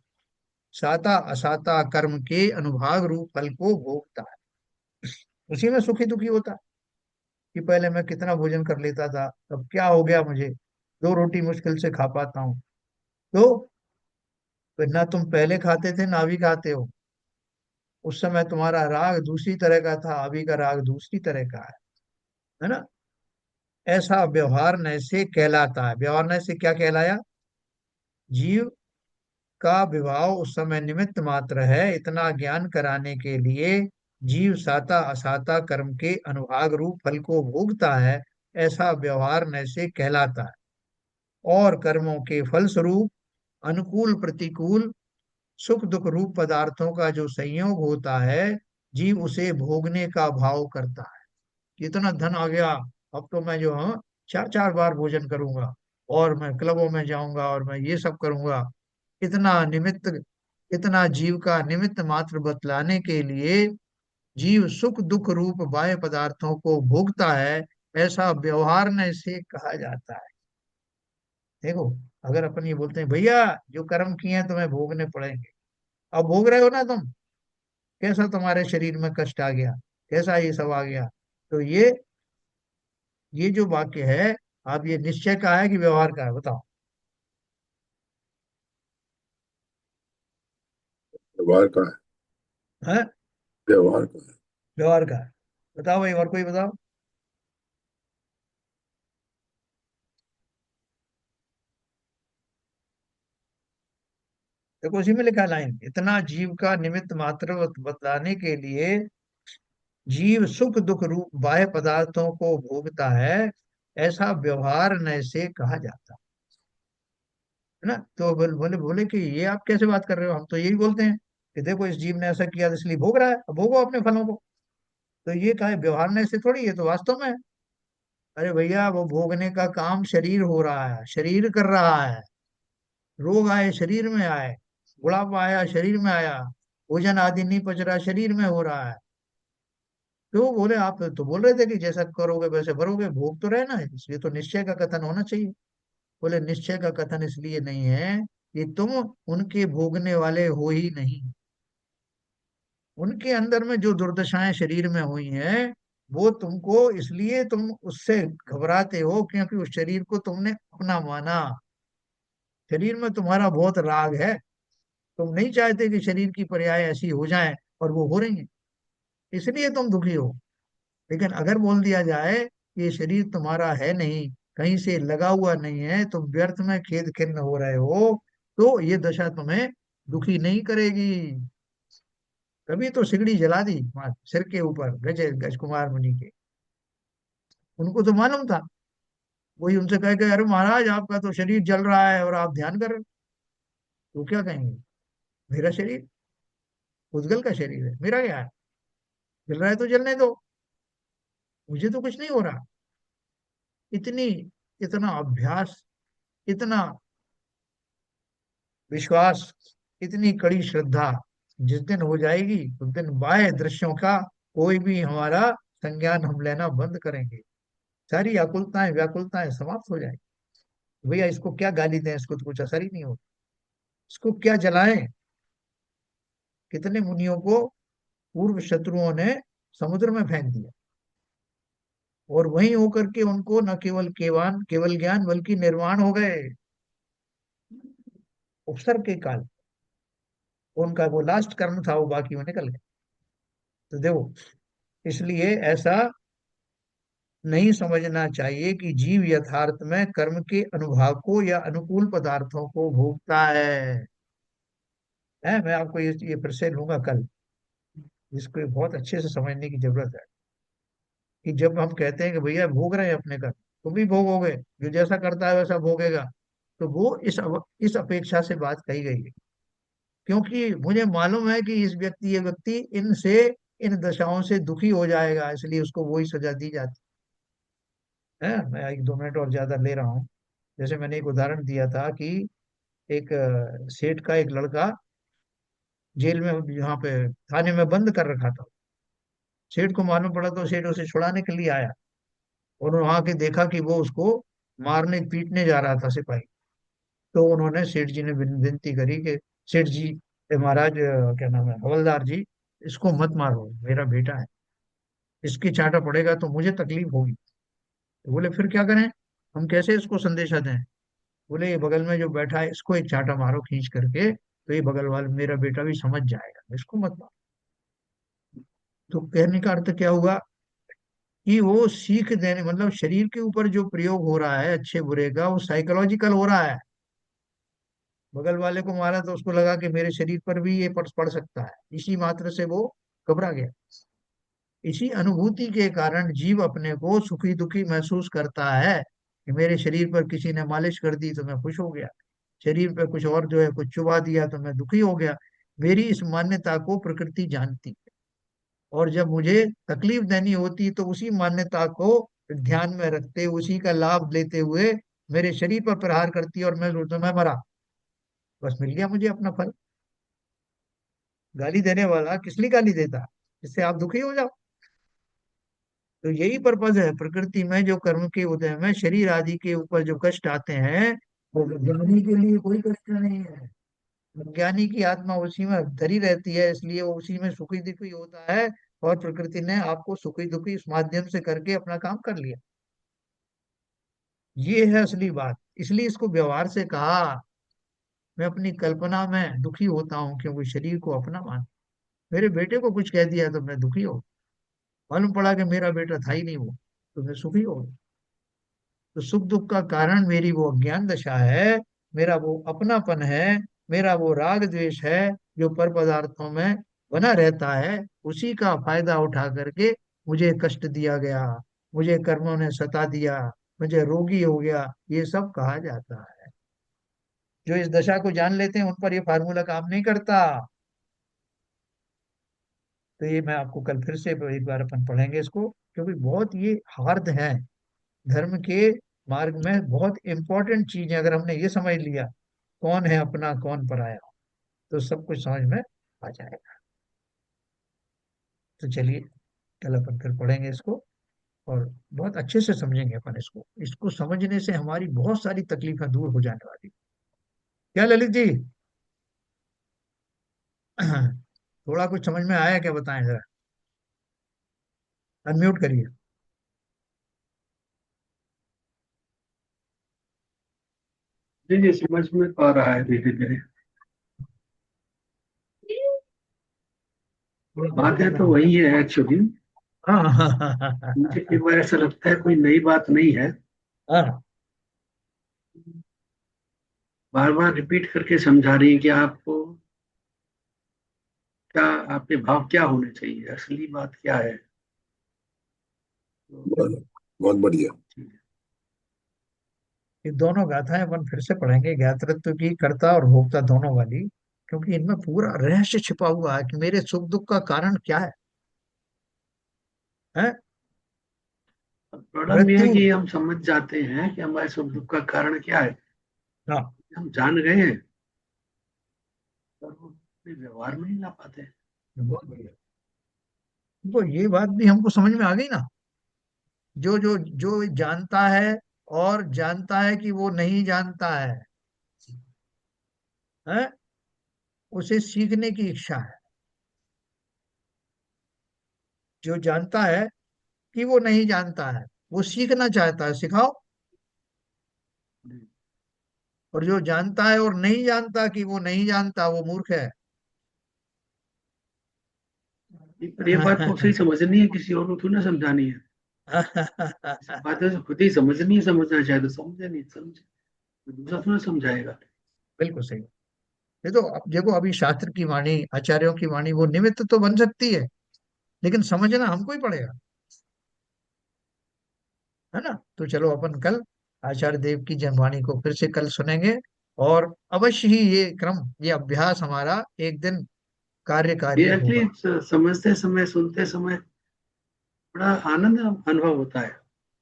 साता असाता कर्म के अनुभाग रूप फल को भोगता है। उसी में सुखी दुखी होता है कि पहले मैं कितना भोजन कर लेता था, अब क्या हो गया, मुझे दो रोटी मुश्किल से खा पाता हूँ। तो फिर ना तुम पहले खाते थे ना अभी खाते हो। उस समय तुम्हारा राग दूसरी तरह का था, अभी का राग दूसरी तरह का है ना? ऐसा व्यवहार नय से कहलाता है। व्यवहार नय से क्या कहलाया? जीव का विभाव उस समय निमित्त मात्र है, इतना ज्ञान कराने के लिए जीव साता असाता कर्म के अनुभाग रूप फल को भोगता है, ऐसा व्यवहार नय से कहलाता है। और कर्मों के फल स्वरूप अनुकूल प्रतिकूल सुख दुख रूप पदार्थों का जो संयोग होता है, जीव उसे भोगने का भाव करता है। इतना धन आ गया, अब तो मैं जो हूँ चार चार बार भोजन करूंगा, और मैं क्लबों में जाऊंगा, और मैं ये सब करूंगा। इतना निमित्त, इतना जीव का निमित्त मात्र बतलाने के लिए जीव सुख दुख रूप बाह्य पदार्थों को भोगता है, ऐसा व्यवहार ने इसे कहा जाता है। देखो, अगर अपन ये बोलते हैं भैया जो कर्म किए हैं तुम्हें भोगने पड़ेंगे, अब भोग रहे हो ना तुम, कैसा तुम्हारे शरीर में कष्ट आ गया, कैसा ये सब आ गया। तो ये जो वाक्य है, आप ये निश्चय का है कि व्यवहार का है, बताओ? व्यवहार का है। है? व्यवहार का है। व्यवहार का है। बताओ भाई, और कोई बताओ। देखो उसी में लिखा लाइन, इतना जीव का निमित्त मात्र बतलाने के लिए जीव सुख दुख रूप बाह्य पदार्थों को भोगता है, ऐसा व्यवहार न से कहा जाता है ना? तो बोले बोले कि ये आप कैसे बात कर रहे हो, हम तो यही बोलते हैं कि देखो इस जीव ने ऐसा किया तो इसलिए भोग रहा है, अब भोगो अपने फलों को। तो ये कहा है व्यवहार न से थोड़ी, ये तो वास्तव में है। अरे भैया, वो भोगने का काम शरीर हो रहा है, शरीर कर रहा है। रोग आए शरीर में आए, बुढ़ापा आया शरीर में आया, भोजन आदि नहीं पच रहा शरीर में हो रहा है। तो बोले आप तो बोल रहे थे कि जैसा करोगे वैसे भरोगे, भोग तो रहना है, इसलिए तो निश्चय का कथन होना चाहिए। बोले निश्चय का कथन इसलिए नहीं है कि तुम उनके भोगने वाले हो ही नहीं। उनके अंदर में जो दुर्दशाएं शरीर में हुई हैं, वो तुमको इसलिए तुम उससे घबराते हो क्योंकि उस शरीर को तुमने अपना माना। शरीर में तुम्हारा बहुत राग है, तुम नहीं चाहते कि शरीर की पर्याय ऐसी हो जाए, और वो हो रही है, इसलिए तुम दुखी हो। लेकिन अगर बोल दिया जाए कि ये शरीर तुम्हारा है नहीं, कहीं से लगा हुआ नहीं है, तुम व्यर्थ में खेद खिन्न हो रहे हो, तो ये दशा तुम्हें दुखी नहीं करेगी। तभी तो सिगड़ी जला दी वहां सिर के ऊपर गज गज कुमार मुनि के। उनको तो मालूम था। वही उनसे कह के, अरे महाराज आपका तो शरीर जल रहा है और आप ध्यान कर रहे हो। तो क्या कहेंगे, मेरा शरीर उद्गल का शरीर है, मेरा क्या है, जल रहा है तो जलने दो, मुझे तो कुछ नहीं हो रहा। इतनी, इतना अभ्यास, इतना विश्वास, इतनी कड़ी श्रद्धा जिस दिन हो जाएगी उस दिन बाह्य दृश्यों का कोई भी हमारा संज्ञान हम लेना बंद करेंगे। सारी आकुलताएं व्याकुलताएं समाप्त हो जाएंगी। भैया इसको क्या गाली दें, इसको तो कुछ असर ही नहीं होता। इसको क्या जलाएं। कितने मुनियों को पूर्व शत्रुओं ने समुद्र में फेंक दिया, और वहीं होकर के उनको न केवल केवल ज्ञान बल्कि निर्वाण हो गए। उपसर्ग के काल उनका वो लास्ट कर्म था, वो बाकी वो निकल गए। तो देखो, इसलिए ऐसा नहीं समझना चाहिए कि जीव यथार्थ में कर्म के अनुभाव को या अनुकूल पदार्थों को भोगता है। मैं आपको ये फिर से लूंगा कल। इसको बहुत अच्छे से समझने की जरूरत है कि जब हम कहते हैं कि भैया भोग रहे हैं अपने कर्म, तुम भी भोगोगे, जो जैसा करता है वैसा भोगेगा, तो वो इस अपेक्षा से बात कही गई है। क्योंकि मुझे मालूम है कि ये व्यक्ति इनसे, इन दशाओं से दुखी हो जाएगा, इसलिए उसको वही सजा दी जाती है। मैं 1-2 मिनट और ज्यादा ले रहा हूँ। जैसे मैंने एक उदाहरण दिया था कि एक सेठ का एक लड़का जेल में, यहाँ पे थाने में बंद कर रखा था। सेठ को मालूम पड़ा तो सेठ उसे छुड़ाने के लिए आया, और वहां के देखा कि वो उसको मारने पीटने जा रहा था सिपाही। तो उन्होंने सेठ जी ने विनती करी कि सेठ जी, महाराज, क्या नाम है, हवलदार जी, इसको मत मारो, मेरा बेटा है, इसकी चांटा पड़ेगा तो मुझे तकलीफ होगी। तो बोले फिर क्या करें, हम कैसे इसको संदेशा दें। बोले ये बगल में जो बैठा है इसको एक चांटा मारो खींच करके, तो ये बगल वाला मेरा बेटा भी समझ जाएगा, इसको मत मारो। तो कहने का अर्थ क्या हुआ कि वो सीख देने, मतलब शरीर के ऊपर जो प्रयोग हो रहा है अच्छे बुरे का, वो साइकोलॉजिकल हो रहा है। बगल वाले को मारा तो उसको लगा कि मेरे शरीर पर भी ये पड़ सकता है, इसी मात्र से वो घबरा गया। इसी अनुभूति के कारण जीव अपने को सुखी दुखी महसूस करता है कि मेरे शरीर पर किसी ने मालिश कर दी तो मैं खुश हो गया, शरीर पे कुछ और जो है कुछ चुबा दिया तो मैं दुखी हो गया। मेरी इस मान्यता को प्रकृति जानती है, और जब मुझे तकलीफ देनी होती तो उसी मान्यता को ध्यान में रखते, उसी का लाभ लेते हुए मेरे शरीर पर प्रहार करती है, और मैं सोचता मैं मरा, बस मिल गया मुझे अपना फल। गाली देने वाला किस लिए गाली देता, इससे आप दुखी हो जाओ। तो यही पर्पज है प्रकृति में, जो कर्म के उदय में शरीर आदि के ऊपर जो कष्ट आते हैं, वो ज्ञानी के लिए कोई कष्ट नहीं है। ज्ञानी की आत्मा उसी में धरी रहती है, इसलिए वो उसी में सुखी दुखी होता है। और प्रकृति ने आपको सुखी दुखी इस माध्यम से करके अपना काम कर लिया। ये है असली बात। इसलिए इसको व्यवहार से कहा। मैं अपनी कल्पना में दुखी होता हूँ क्योंकि शरीर को अपना मान, मेरे बेटे को कुछ कह दिया तो मैं दुखी हो, मालूम पड़ा कि मेरा बेटा था ही नहीं वो, तो मैं सुखी हो। तो सुख दुख का कारण मेरी वो अज्ञान दशा है, मेरा वो अपनापन है, मेरा वो राग द्वेष है, जो पर पदार्थों में बना रहता है। उसी का फायदा उठा करके मुझे कष्ट दिया गया, मुझे कर्मों ने सता दिया, मुझे रोगी हो गया, ये सब कहा जाता है। जो इस दशा को जान लेते हैं उन पर ये फार्मूला काम नहीं करता। तो ये मैं आपको कल फिर से एक बार अपन पढ़ेंगे इसको, क्योंकि बहुत ये हार्द है। धर्म के मार्ग में बहुत इंपॉर्टेंट चीज है। अगर हमने ये समझ लिया कौन है अपना कौन पराया, तो सब कुछ समझ में आ जाएगा। तो चलिए, कल अपन फिर पढ़ेंगे इसको, और बहुत अच्छे से समझेंगे अपन इसको। इसको समझने से हमारी बहुत सारी तकलीफें दूर हो जाने वाली। क्या ललित जी? थोड़ा कुछ समझ में आया क्या, बताएं जरा, अनम्यूट करिए। जी जी, समझ में तो आ रहा है धीरे धीरे। थोड़ा बातें बताना। तो वही है एक्चुअली। हाँ हाँ हाँ हाँ मुझे कई बार ऐसा लगता है कोई नई बात नहीं है, हाँ बार बार रिपीट करके समझा रही है कि आपको क्या आपके भाव क्या होने चाहिए, असली बात क्या है? तो बहुत बहुत बढ़िया। ठीक है। ये दोनों गाथाएं अपन फिर से पढ़ेंगे, ज्ञातृत्व की, कर्ता और भोक्ता दोनों वाली, क्योंकि इनमें पूरा रहस्य छिपा हुआ है कि मेरे सुख दुख का कारण क्या है? अब प्रॉब्लम यह है मृत्यु। कि हम समझ जाते हैं कि हमारे सुख दुख का कारण क्या है, हाँ, हम जान गए हैं, पर वो अपने व्यवहार में नहीं ला पाते हैं। बहुत बढ़िया। तो ये बात भी हमको समझ में आ गई ना, जो जो जो जानता है और जानता है कि वो नहीं जानता है, उसे सीखने की इच्छा है। जो जानता है कि वो नहीं जानता है, वो सीखना चाहता है, सिखाओ। और जो जानता है और नहीं जानता कि वो नहीं जानता, वो मूर्ख है। पर ये बात तो सही समझनी है, किसी और को थोड़ी ना समझानी है। सब बातें तो खुद ही समझनी है, समझना चाहे तो समझे, नहीं समझे तो दूसरा थोड़ा समझाएगा। बिल्कुल सही। ये तो अब देखो, अभी शास्त्र की वाणी, आचार्यों की वाणी, वो निमित्त तो बन सकती है, लेकिन समझना हमको ही पड़ेगा, है ना? तो चलो अपन कल आचार्य देव की जनवाणी को फिर से कल सुनेंगे, और अवश्य ही ये क्रम, ये अभ्यास हमारा एक दिन ये कार्यकारी होगा। एक्चुअली समझते समय, सुनते समय बड़ा आनंद अनुभव होता है।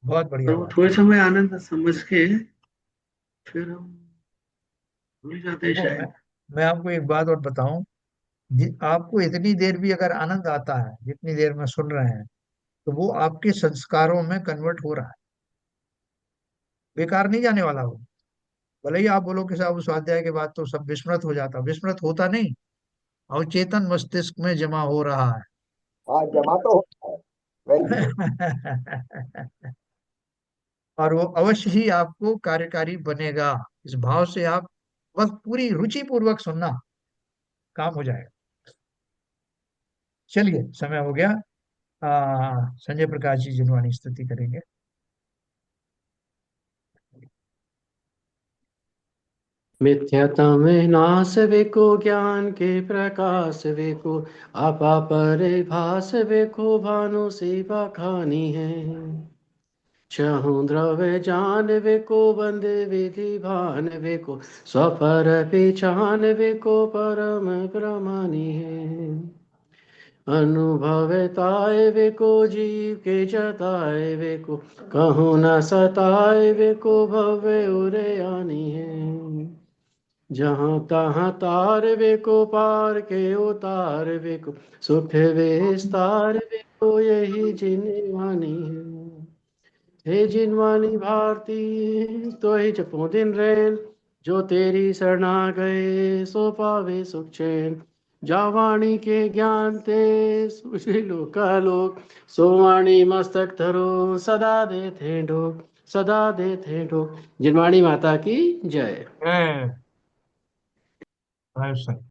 बहुत और बढ़िया वो बात थोड़े है। समय आनंद समझ के फिर हम भूल जाते हैं देखो, शायद। मैं आपको एक बात और बताऊं, आपको इतनी देर भी अगर आनंद आता है, जितनी देर में सुन रहे हैं, तो वो आपके संस्कारों में कन्वर्ट हो रहा है, बेकार नहीं जाने वाला वो। भले ही आप बोलो कि साहब उस स्वाध्याय के बाद तो सब विस्मृत हो जाता, विस्मृत होता नहीं, अवचेतन मस्तिष्क में जमा हो रहा हाँ, जमा तो होता है। Very good. है। और वो अवश्य ही आपको कार्यकारी बनेगा। इस भाव से आप बस पूरी रुचि पूर्वक सुनना, काम हो जाएगा। चलिए, समय हो गया। संजय प्रकाश जी जिनवानी स्तुति करेंगे। मिथ्यतम नाश वेको ज्ञान के प्रकाश वेको आपा परिभास वेको भानु सेवा खानी है। चहु द्रव्य जान वेको बंद विधि भान वेको स्वपर पहचान वेको परम प्रमानी है। अनुभवताय वेको जीव के जताए वेको कहूँ न सताए वेको भव्य उरे आनी है। जहाँ तहाँ तार वेको पार के उतार वेको सुख विस्तार वेको यही जिनवानी है। हे जिनवानी भारती तो ही जपो दिन रैन, जो तेरी शरणा गए सो पावे सुख चैन। जावाणी के ज्ञान ते सुशी लोकालोक, सोवाणी मस्तक धरो सदा देते ढोक, सदा देते ढोक। जिनवाणी माता की जय। जय। सर।